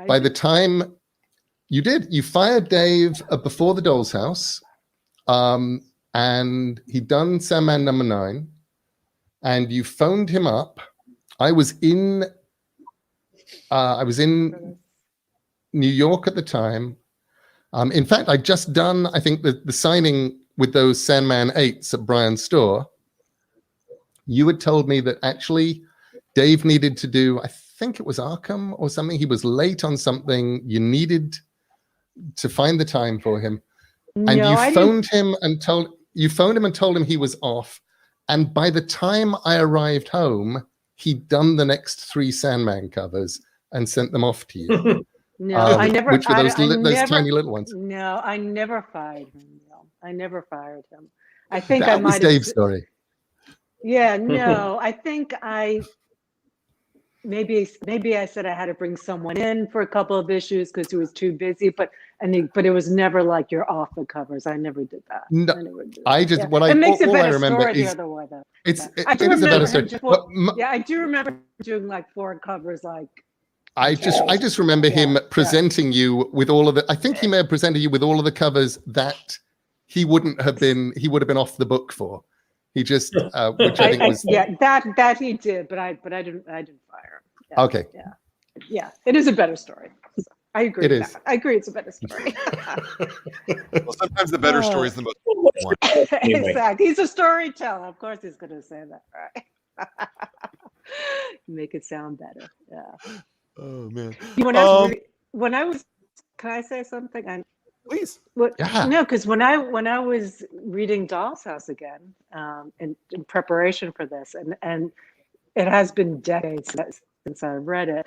by the time you fired Dave before the Doll's House, and he'd done Sandman #9, and you phoned him up. I was in New York at the time. In fact, I'd just done, I think, the signing with those Sandman 8s at Brian's store. You had told me that actually Dave needed to do, I think it was Arkham or something. He was late on something. You needed to find the time for him. And you phoned him and told him he was off. And by the time I arrived home, he'd done the next 3 Sandman covers and sent them off to you. No, I never. Which were those tiny little ones. No, I never fired him. No, I never fired him. I think that was Dave's story. Yeah, no, I think maybe I said I had to bring someone in for a couple of issues because he was too busy, but it was never like you're off the covers. I never did that. No, I never did I that. just Yeah. what I It makes a all I better remember story the is other way though. it I do is a better remember story. I do remember doing like 4 covers, like. I just remember him presenting you with all of the. I think he may have presented you with all of the covers that he would have been off the book for. He just, which I think was that he did, but I didn't fire him. Yeah, okay. Yeah, it is a better story. So I agree. It is. I agree. It's a better story. Well, sometimes the better story is the most one. Exactly. He's a storyteller. Of course, he's going to say that, right? Make it sound better. Yeah. Oh man. When I was, can I say something? Please. No, because when I was reading Doll's House again, in preparation for this, and it has been decades since I read it,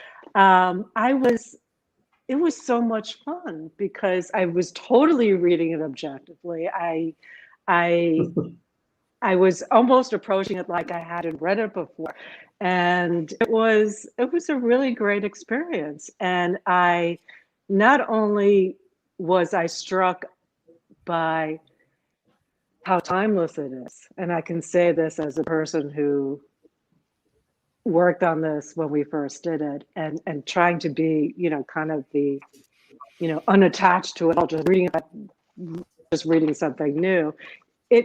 it was so much fun because I was totally reading it objectively. I was almost approaching it like I hadn't read it before. And it was a really great experience. And not only was I struck by how timeless it is, and I can say this as a person who worked on this when we first did it, and trying to be, kind of the, unattached to it all, just reading something new.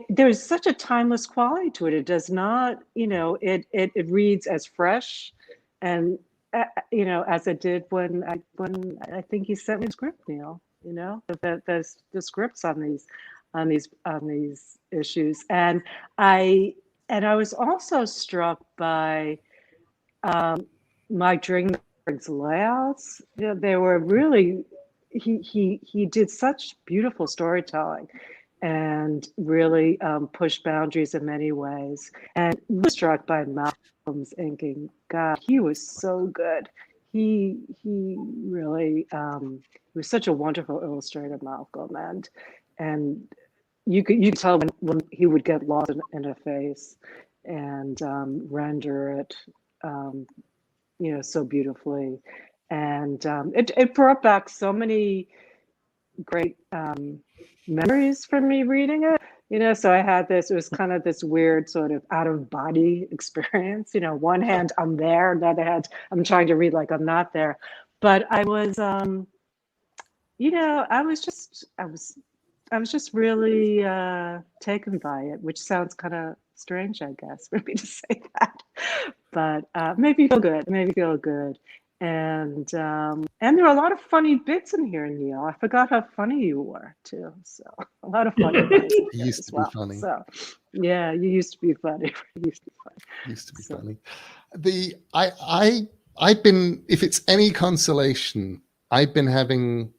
There's such a timeless quality to it. It does not, it reads as fresh and as it did when I think you sent me the script, Neil. The scripts on these issues, and I was also struck by Mike Dringberg's layouts. They were really, he did such beautiful storytelling and really pushed boundaries in many ways. And was struck by Malcolm's inking. God, he was so good. He really he was such a wonderful illustrator, Malcolm, and you could tell when he would get lost in a face and render it so beautifully. And it brought back so many great memories for me reading it. So I had it was kind of this weird sort of out of body experience. One hand I'm there, on the other hand I'm trying to read like I'm not there. But I was I was just really taken by it, which sounds kind of strange, I guess, for me to say that. But made me feel good. And there were a lot of funny bits in here, Neil. I forgot how funny you were too. So a lot of funny bits. You used to be funny. So yeah, you used to be funny. Used to be funny. I've been, if it's any consolation, I've been having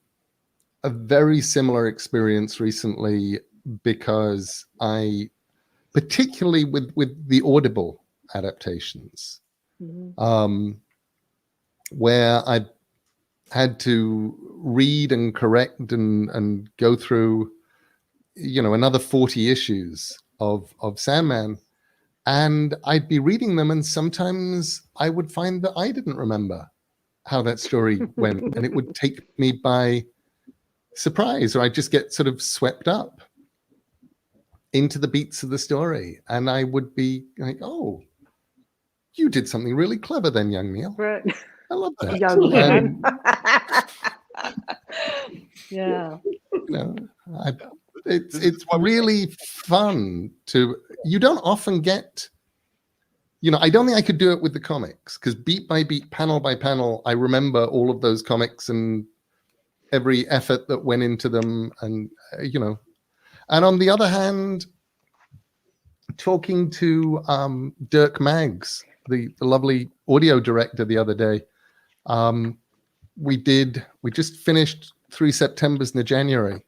a very similar experience recently because particularly with the Audible adaptations. Mm-hmm. Where I had to read and correct and go through, another 40 issues of Sandman, and I'd be reading them, and sometimes I would find that I didn't remember how that story went, and it would take me by surprise, or I'd just get sort of swept up into the beats of the story, and I would be like, "Oh, you did something really clever then, young Neil." Right. I love that. Young man. Yeah. It's really fun to. You don't often get. I don't think I could do it with the comics because beat by beat, panel by panel, I remember all of those comics and every effort that went into them, and And on the other hand, talking to Dirk Maggs, the lovely audio director, the other day. We just finished 3 Septembers in January.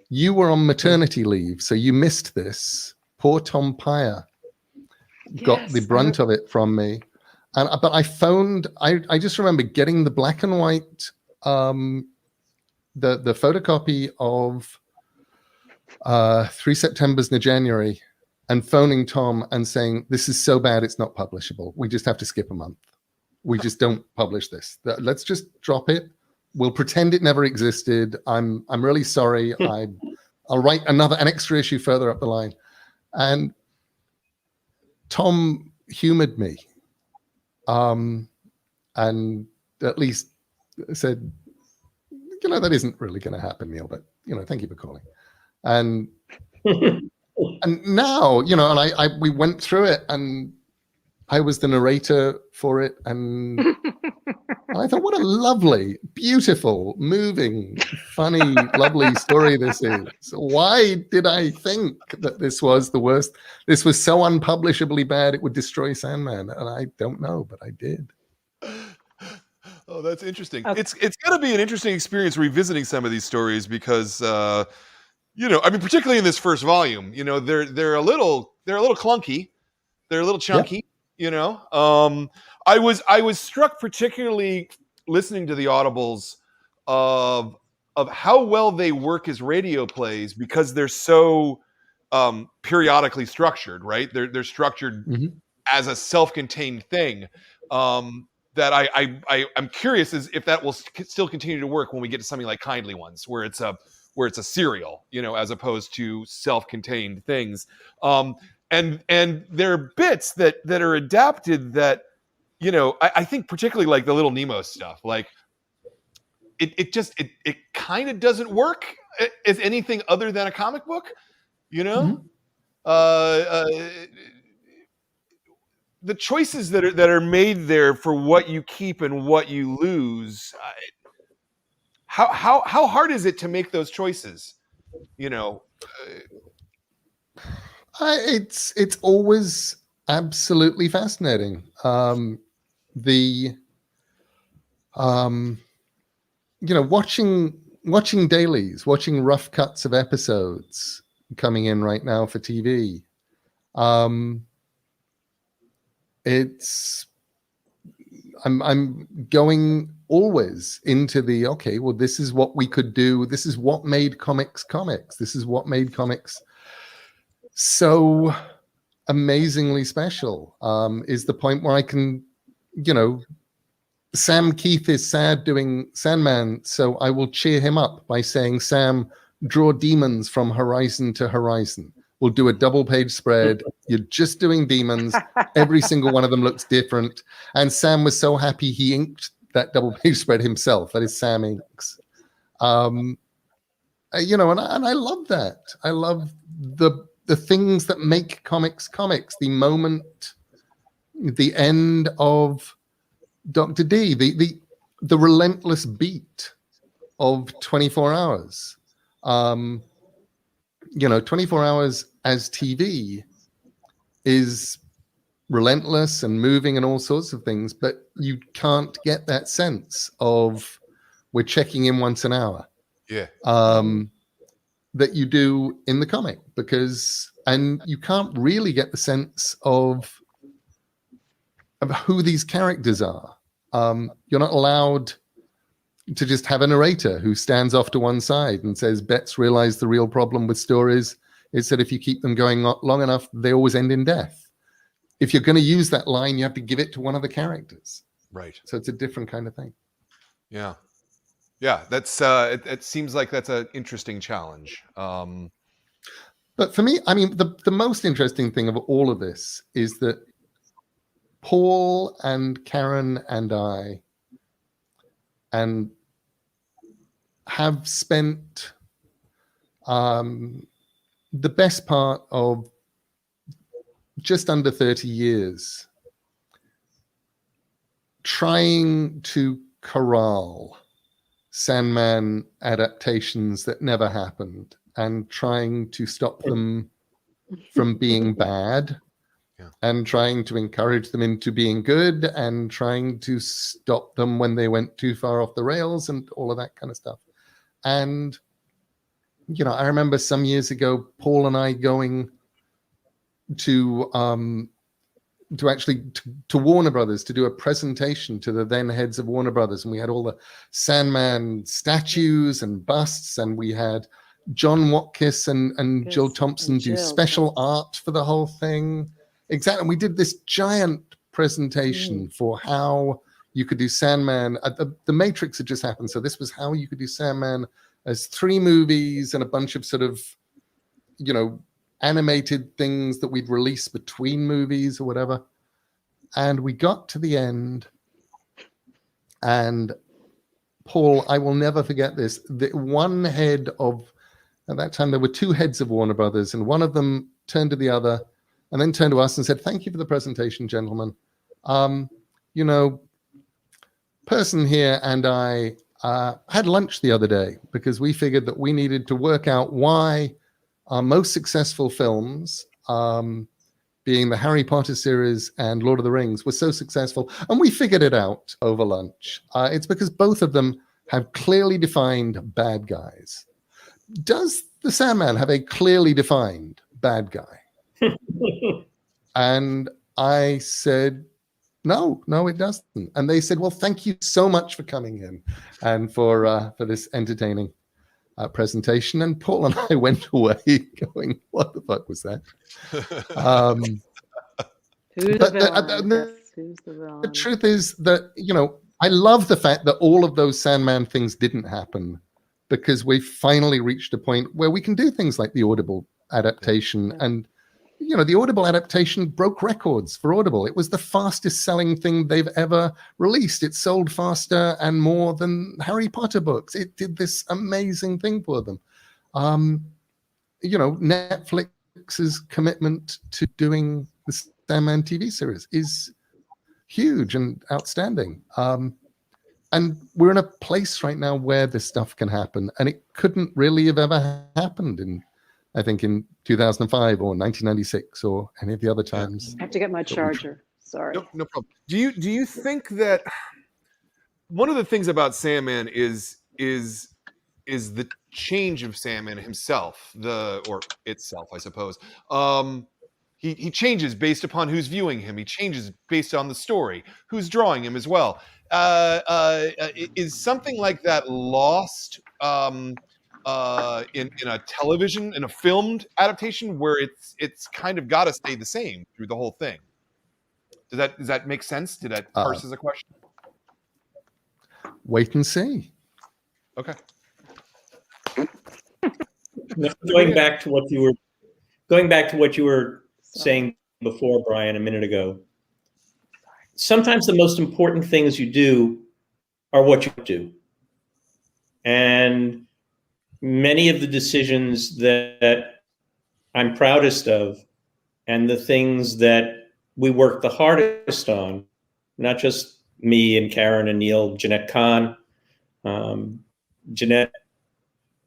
You were on maternity leave, so you missed this. Poor Tom Pyre got the brunt of it from me. But I phoned, I just remember getting the black and white, the photocopy of 3 Septembers in January, and phoning Tom and saying, "This is so bad, it's not publishable. We just have to skip a month." we just don't publish this. Let's just drop it. We'll pretend it never existed. I'm really sorry. I'll write an extra issue further up the line. And Tom humored me, and at least said, that isn't really going to happen, Neil, but thank you for calling. And and now, and we went through it, and I was the narrator for it, and I thought, what a lovely, beautiful, moving, funny, lovely story this is. Why did I think that this was the worst? This was so unpublishably bad it would destroy Sandman, and I don't know, but I did. Oh, that's interesting. Okay. It's going to be an interesting experience revisiting some of these stories because, particularly in this first volume, they're a little clunky, they're a little chunky. Yeah. I was struck particularly listening to the audibles of how well they work as radio plays because they're so periodically structured, right? They're structured as a self-contained thing. That I'm curious is if that will still continue to work when we get to something like Kindly Ones, where it's a serial, as opposed to self-contained things. And there are bits that are adapted that, I think particularly like the Little Nemo stuff, like it kind of doesn't work as anything other than a comic book, the choices that are made there for what you keep and what you lose. How hard is it to make those choices? It's always absolutely fascinating. Watching dailies, watching rough cuts of episodes coming in right now for TV. I'm going always into this is what we could do. This is what made comics. This is what made comics so amazingly special. Is the point where I can, Sam Keith is sad doing Sandman, so I will cheer him up by saying, Sam, draw demons from horizon to horizon. We'll do a double page spread. You're just doing demons. Every single one of them looks different. And Sam was so happy he inked that double page spread himself. That is Sam Inks. And I love that. I love the things that make comics. The moment, the end of Dr. D, the relentless beat of 24 hours. 24 hours as TV is relentless and moving and all sorts of things, but you can't get that sense of we're checking in once an hour. Yeah. That you do in the comic and you can't really get the sense of who these characters are. You're not allowed to just have a narrator who stands off to one side and says, Betts realized the real problem with stories is that if you keep them going long enough, they always end in death. If you're going to use that line, you have to give it to one of the characters. Right. So it's a different kind of thing. Yeah. Yeah. That's, it seems like that's an interesting challenge. But for me, the most interesting thing of all of this is that Paul and Karen and I have spent the best part of just under 30 years trying to corral Sandman adaptations that never happened and trying to stop them from being bad. Yeah. And trying to encourage them into being good and trying to stop them when they went too far off the rails and all of that kind of stuff. And, I remember some years ago, Paul and I going to Warner Brothers to do a presentation to the then heads of Warner Brothers. And we had all the Sandman statues and busts, and we had John Watkiss and Jill Thompson do special art for the whole thing. Exactly. We did this giant presentation for how you could do Sandman. The Matrix had just happened, so this was how you could do Sandman as 3 movies and a bunch of sort of, you know, animated things that we'd release between movies or whatever. And we got to the end, and Paul, I will never forget this. The one head of, at that time, there were 2 heads of Warner Brothers, and one of them turned to the other and then turned to us and said, "Thank you for the presentation, gentlemen. You know, person here and I had lunch the other day because we figured that we needed to work out why our most successful films, being the Harry Potter series and Lord of the Rings, were so successful. And we figured it out over lunch. It's because both of them have clearly defined bad guys. Does the Sandman have a clearly defined bad guy?" And I said, no, it doesn't. And they said, "Well, thank you so much for coming in and for this entertaining presentation." And Paul and I went away going, "What the fuck was that?" Who's but the villain? Who's the villain? The truth is that, you know, I love the fact that all of those Sandman things didn't happen, because we finally reached a point where we can do things like the Audible adaptation. Yeah. And, you know, the Audible adaptation broke records for Audible. It was the fastest selling thing they've ever released. It sold faster and more than Harry Potter books. It did this amazing thing for them. You know, Netflix's commitment to doing the Sandman TV series is huge and outstanding. And we're in a place right now where this stuff can happen, and it couldn't really have ever happened in 2005 or 1996 or any of the other times. I have to get my charger. Sorry. No problem. Do you think that one of the things about Sandman is the change of Sandman himself, or itself, I suppose. He changes based upon who's viewing him. He changes based on the story, who's drawing him as well. Is something like that lost in a television, in a filmed adaptation, where it's kind of got to stay the same through the whole thing? Does that make sense? Did that parse as a question? Wait and see. Okay. Going back to what you were saying before, Brian, a minute ago. Sometimes the most important things you do are what you do. And many of the decisions that I'm proudest of, and the things that we work the hardest on, not just me and Karen and Neil, Jeanette Kahn. Jeanette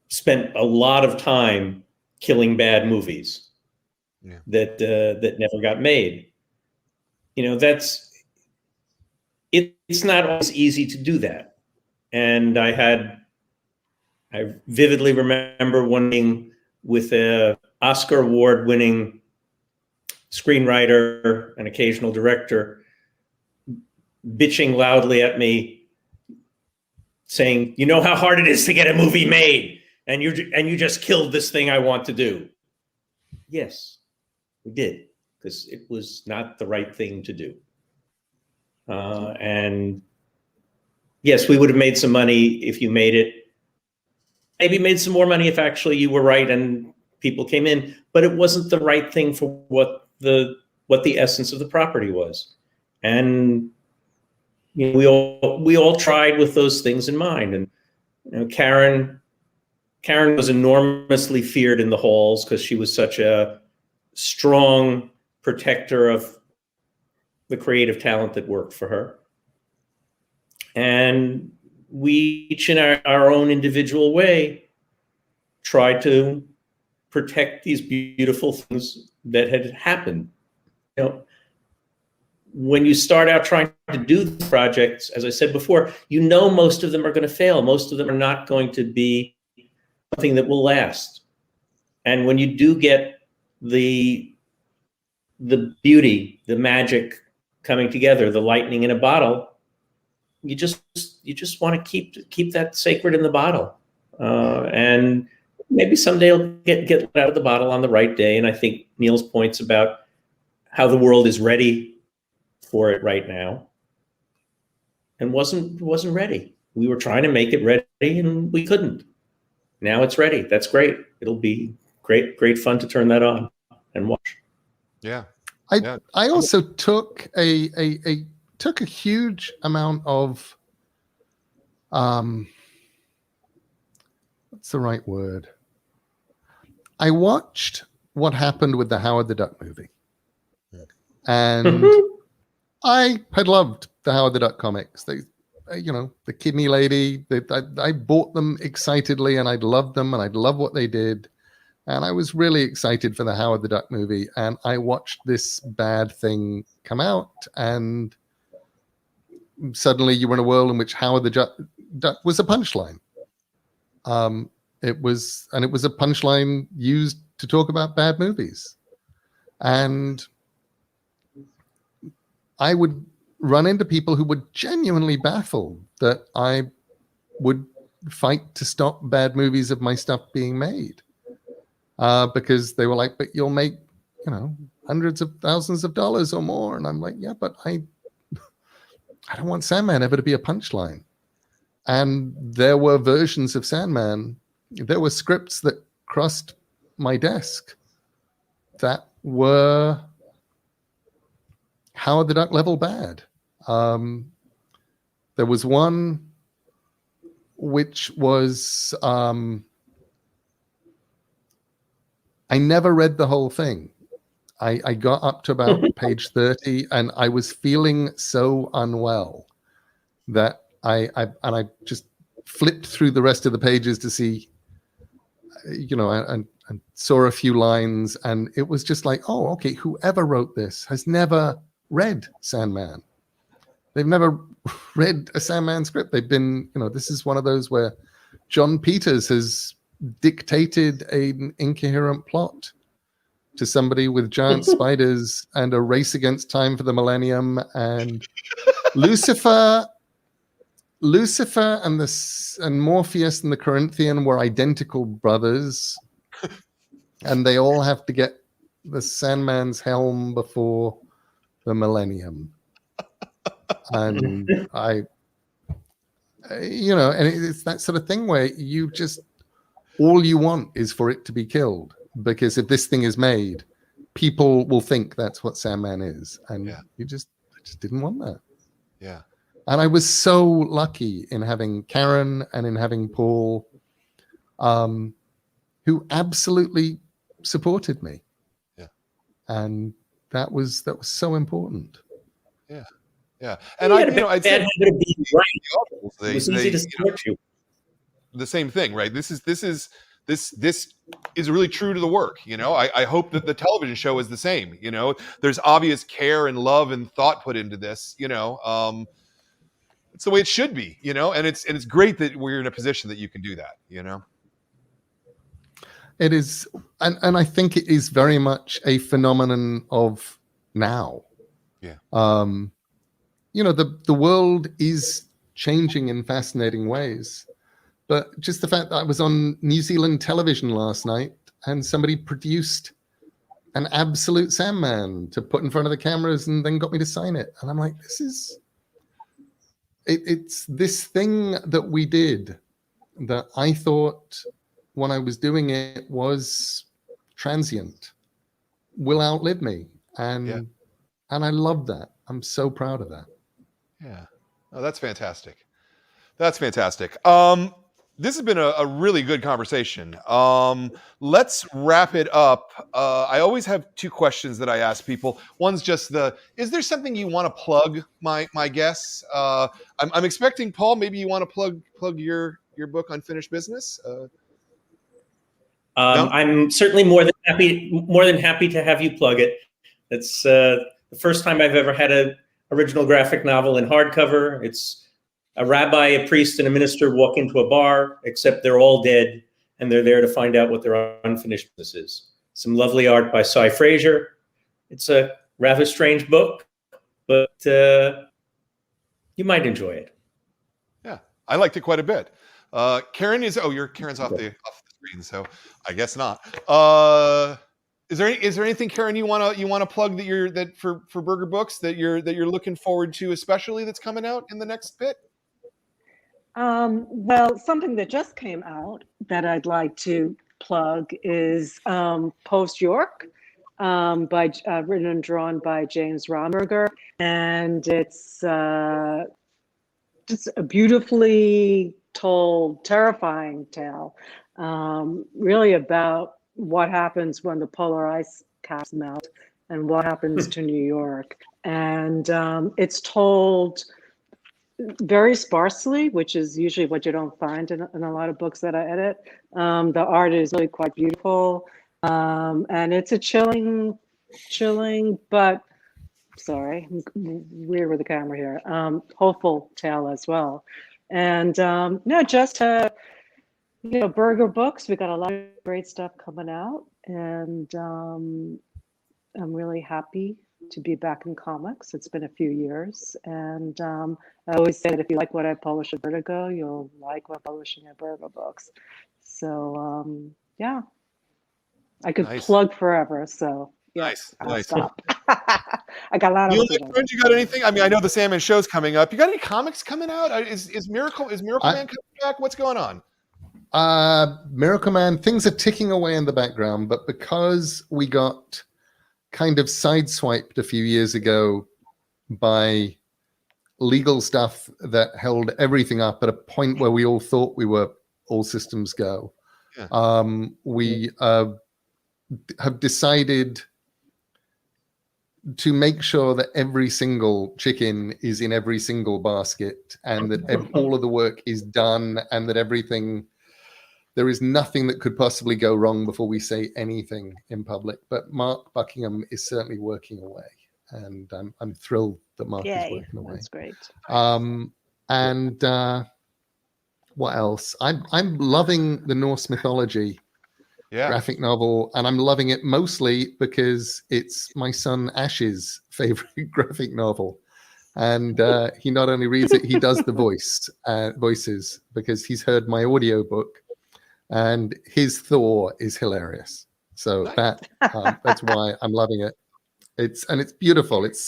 spent a lot of time killing bad movies that never got made. You know, it's not always easy to do that. And I vividly remember one thing with a Oscar award-winning screenwriter and occasional director bitching loudly at me, saying, "You know how hard it is to get a movie made, and you just killed this thing I want to do." Yes, we did, because it was not the right thing to do. And yes, we would have made some money if you made it. Maybe made some more money if actually you were right and people came in, but it wasn't the right thing for what the essence of the property was. And you know, we all tried with those things in mind. And you know, Karen was enormously feared in the halls because she was such a strong protector of the creative talent that worked for her. And we each in our own individual way tried to protect these beautiful things that had happened. You know, when you start out trying to do the projects, as I said before, you know most of them are going to fail. Most of them are not going to be something that will last. And when you do get the beauty, the magic coming together, the lightning in a bottle, you just want to keep that sacred in the bottle. And maybe someday it'll get let out of the bottle on the right day. And I think Neil's points about how the world is ready for it right now and wasn't ready. We were trying to make it ready and we couldn't. Now it's ready. That's great. It'll be great fun to turn that on and watch. Yeah. I also took a huge amount of what's the right word? I watched what happened with the Howard the Duck movie. And I had loved the Howard the Duck comics. They, the Kidney Lady, I bought them excitedly and I'd loved them and I'd love what they did. And I was really excited for the Howard the Duck movie. And I watched this bad thing come out, and suddenly you were in a world in which Howard the Duck was a punchline. It was a punchline used to talk about bad movies. And I would run into people who were genuinely baffled that I would fight to stop bad movies of my stuff being made. Because they were like, but you'll make, hundreds of thousands of dollars or more. And I'm like, yeah, but I don't want Sandman ever to be a punchline. And there were versions of Sandman. There were scripts that crossed my desk that were Howard the Duck level bad. There was one which was, I never read the whole thing. I got up to about page 30 and I was feeling so unwell that I just flipped through the rest of the pages to see, and saw a few lines, and it was just like, oh, okay, whoever wrote this has never read Sandman. They've never read a Sandman script. They've been, this is one of those where John Peters has dictated an incoherent plot to somebody with giant spiders and a race against time for the millennium, and Lucifer and Morpheus and the Corinthian were identical brothers, and they all have to get the Sandman's helm before the millennium. And and it's that sort of thing where you just, all you want is for it to be killed, because if this thing is made, people will think that's what Sandman is, and I just didn't want that. Yeah. And I was so lucky in having Karen and in having Paul, who absolutely supported me. Yeah. And that was so important. Yeah. Yeah. And I'd say it was easy to support you. The same thing, right? This is really true to the work. I hope that the television show is the same. There's obvious care and love and thought put into this. It's the way it should be. And it's great that we're in a position that you can do that. It is, and I think it is very much a phenomenon of now. Yeah. The world is changing in fascinating ways. But just the fact that I was on New Zealand television last night and somebody produced an absolute Sandman to put in front of the cameras and then got me to sign it. And I'm like, it's this thing that we did that I thought when I was doing it was transient, will outlive me. And I love that. I'm so proud of that. Yeah. Oh, that's fantastic. That's fantastic. This has been a really good conversation. Let's wrap it up. I always have two questions that I ask people. One's just is there something you want to plug, my guests? I'm expecting, Paul, maybe you want to plug your book, Unfinished Business? No? I'm certainly more than happy to have you plug it. It's the first time I've ever had an original graphic novel in hardcover. It's a rabbi, a priest, and a minister walk into a bar, except they're all dead, and they're there to find out what their unfinished business is. Some lovely art by Cy Frazier. It's a rather strange book, but you might enjoy it. Yeah, I liked it quite a bit. Karen Karen's off the screen, so I guess not. Is there anything, Karen, you wanna plug that for Berger Books that you're looking forward to, especially that's coming out in the next bit? Well, something that just came out that I'd like to plug is Post York, by written and drawn by James Romberger, and it's just a beautifully told, terrifying tale, really about what happens when the polar ice caps melt and what happens to New York. And it's told very sparsely, which is usually what you don't find in a lot of books that I edit. The art is really quite beautiful. And it's a chilling, but sorry, I'm weird with the camera here. Hopeful tale as well. And no, just Berger Books. We got a lot of great stuff coming out, and I'm really happy to be back in comics. It's been a few years, and I always say that if you like what I publish at Vertigo, you'll like what I'm publishing at Berger Books. So yeah, I could plug forever. So yeah, I'll stop. I got a lot of friends. You got anything? I mean, I know the Sandman show's coming up. You got any comics coming out? Is Miracle Man coming back? What's going on? Miracle Man, things are ticking away in the background, but because we got kind of sideswiped a few years ago by legal stuff that held everything up at a point where we all thought we were all systems go. Yeah. We have decided to make sure that every single chicken is in every single basket, and that all of the work is done, and that there is nothing that could possibly go wrong before we say anything in public. But Mark Buckingham is certainly working away, and I'm thrilled that Mark is working away. That's great. And what else? I'm loving the Norse mythology graphic novel, and I'm loving it mostly because it's my son Ash's favorite graphic novel, and he not only reads it, he does the voices, because he's heard my audiobook, and his Thor is hilarious. So that's why I'm loving it. It's beautiful. There's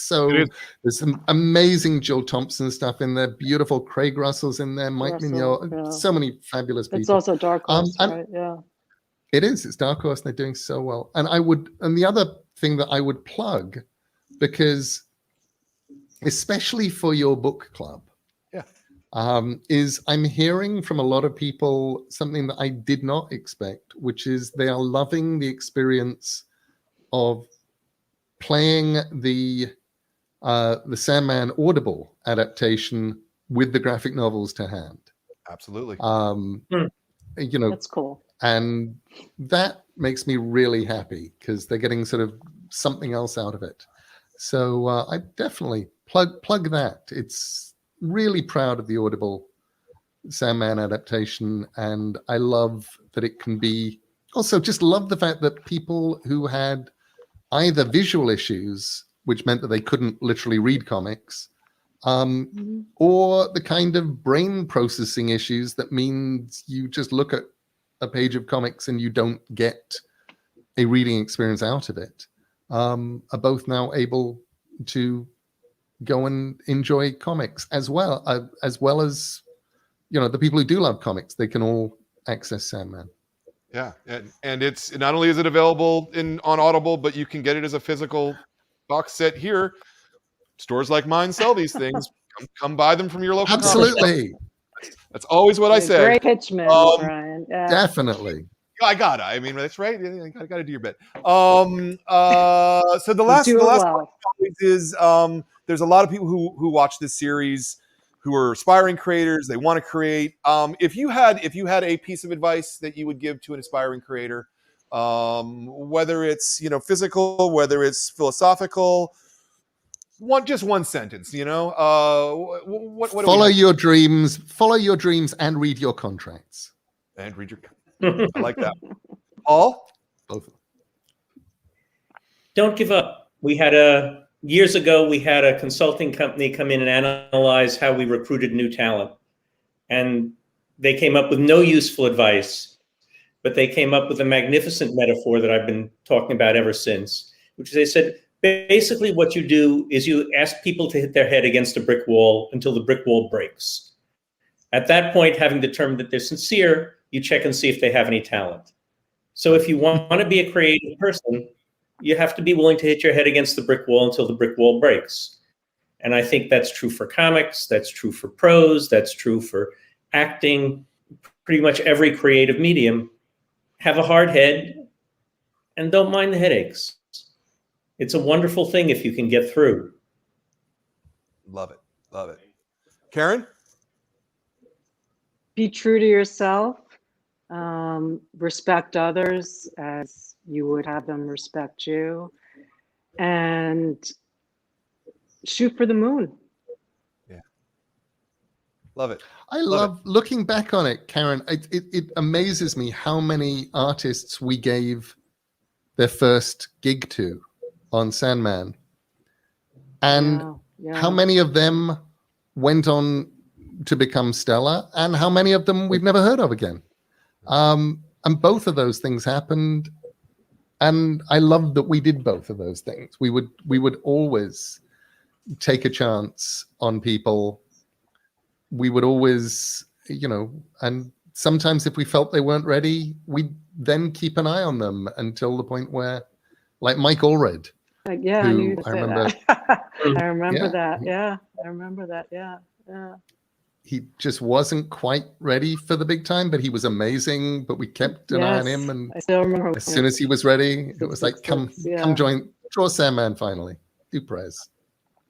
some amazing Jill Thompson stuff in there, beautiful Craig Russell's in there, Mike Mignot, so many fabulous people. It's also Dark Horse, right? Yeah. It is. It's Dark Horse, and they're doing so well. And the other thing that I would plug, because especially for your book club, is I'm hearing from a lot of people something that I did not expect, which is they are loving the experience of playing the Sandman Audible adaptation with the graphic novels to hand. Absolutely. That's cool. And that makes me really happy, because they're getting sort of something else out of it. So I definitely plug that. It's really proud of the Audible Sandman adaptation, and I love that it can be. Also, just love the fact that people who had either visual issues, which meant that they couldn't literally read comics, or the kind of brain processing issues that means you just look at a page of comics and you don't get a reading experience out of it, are both now able to go and enjoy comics as well as the people who do love comics. They can all access Sandman. Yeah, and it's not only is it available on Audible, but you can get it as a physical box set here. Stores like mine sell these things. Come buy them from your local. Absolutely. That's always what I say. Great pitchman, Brian. Yeah. Definitely. I gotta. I mean, that's right. You gotta do your bit. So the last is there's a lot of people who watch this series who are aspiring creators. They want to create. If you had a piece of advice that you would give to an aspiring creator, whether it's physical, whether it's philosophical, just one sentence. What follow your dreams. Follow your dreams and read your contracts. And read your. I like that. Paul? Both. Don't give up. Years ago, we had a consulting company come in and analyze how we recruited new talent. And they came up with no useful advice, but they came up with a magnificent metaphor that I've been talking about ever since, which is they said, basically what you do is you ask people to hit their head against a brick wall until the brick wall breaks. At that point, having determined that they're sincere, you check and see if they have any talent. So if you want to be a creative person, you have to be willing to hit your head against the brick wall until the brick wall breaks. And I think that's true for comics, that's true for prose, that's true for acting, pretty much every creative medium. Have a hard head and don't mind the headaches. It's a wonderful thing if you can get through. Love it. Love it. Karen? Be true to yourself. Respect others as you would have them respect you. And shoot for the moon. Yeah. Love it. I love looking back on it, Karen. It amazes me how many artists we gave their first gig to on Sandman, and how many of them went on to become stellar, and how many of them we've never heard of again. And both of those things happened, and I love that we did both of those things. We would always take a chance on people. We would always, and sometimes if we felt they weren't ready, we'd then keep an eye on them until the point where, like Mike Allred. Like, yeah, I knew to say remember that. I remember that. Yeah, I remember that. Yeah, yeah. He just wasn't quite ready for the big time, but he was amazing. But we kept an eye on him, and I still remember as soon as he was ready, it was like, come join, draw Sandman finally. Do prez.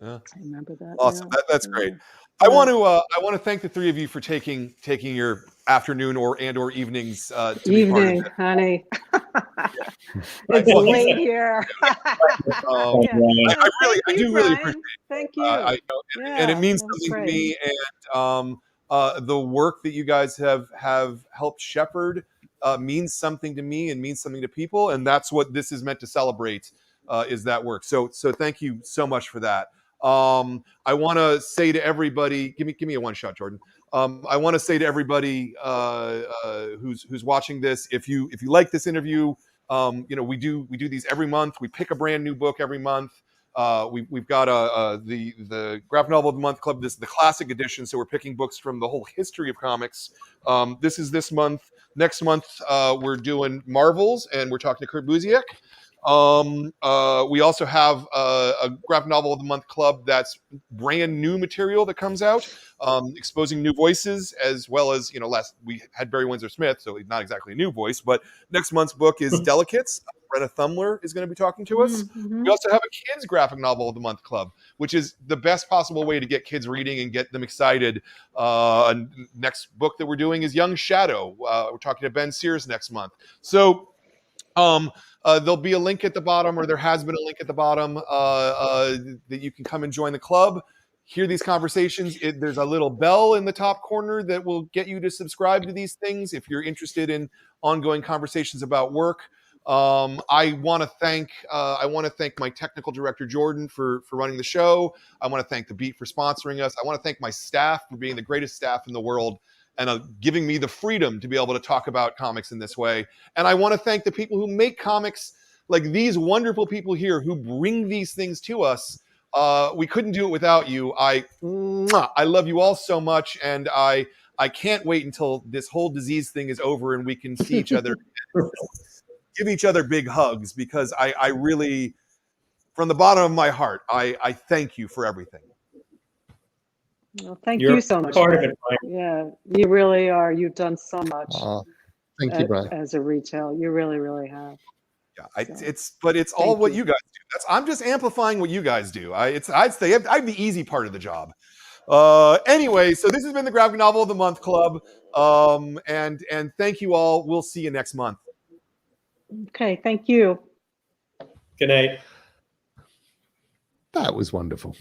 Yeah. I remember that. Awesome. Yeah. That's great. I want to thank the three of you for taking your afternoon or evenings to be part of it. Honey. It's late here. I do really appreciate it. Thank you. And it means something to me. And the work that you guys have helped shepherd means something to me and means something to people. And that's what this is meant to celebrate, is that work. So thank you so much for that. I want to say to everybody, give me a one shot, Jordan. I want to say to everybody who's watching this, if you like this interview, we do these every month. We pick a brand new book every month. We've got the Graphic Novel of the Month Club. This is the classic edition, so we're picking books from the whole history of comics. This is this month. Next month we're doing Marvels, and we're talking to Kurt Busiek. We also have a Graphic Novel of the Month Club that's brand new material that comes out, exposing new voices, as well as, we had Barry Windsor Smith, so he's not exactly a new voice, but next month's book is Delicates. Brenna Thumler is going to be talking to us. Mm-hmm. We also have a kids Graphic Novel of the Month Club, which is the best possible way to get kids reading and get them excited. Next book that we're doing is Young Shadow. We're talking to Ben Sears next month. So there'll be a link at the bottom, or there has been a link at the bottom that you can come and join the club, hear these conversations. There's a little bell in the top corner that will get you to subscribe to these things if you're interested in ongoing conversations about work. I want to thank my technical director Jordan for running the show. I want to thank The Beat for sponsoring us. I want to thank my staff for being the greatest staff in the world and giving me the freedom to be able to talk about comics in this way. And I want to thank the people who make comics, like these wonderful people here who bring these things to us. We couldn't do it without you. I love you all so much, and I can't wait until this whole disease thing is over and we can see each other, give each other big hugs, because I really, from the bottom of my heart, I thank you for everything. Well, thank you so much. Part of it, Brian. Yeah, you really are. You've done so much. Thank you, Brian. As a retail, you really, really have. Yeah, it's all what you guys do. I'm just amplifying what you guys do. I'd say I'm the easy part of the job. Anyway, so this has been the Graphic Novel of the Month Club, and thank you all. We'll see you next month. Okay, thank you. Good night. That was wonderful.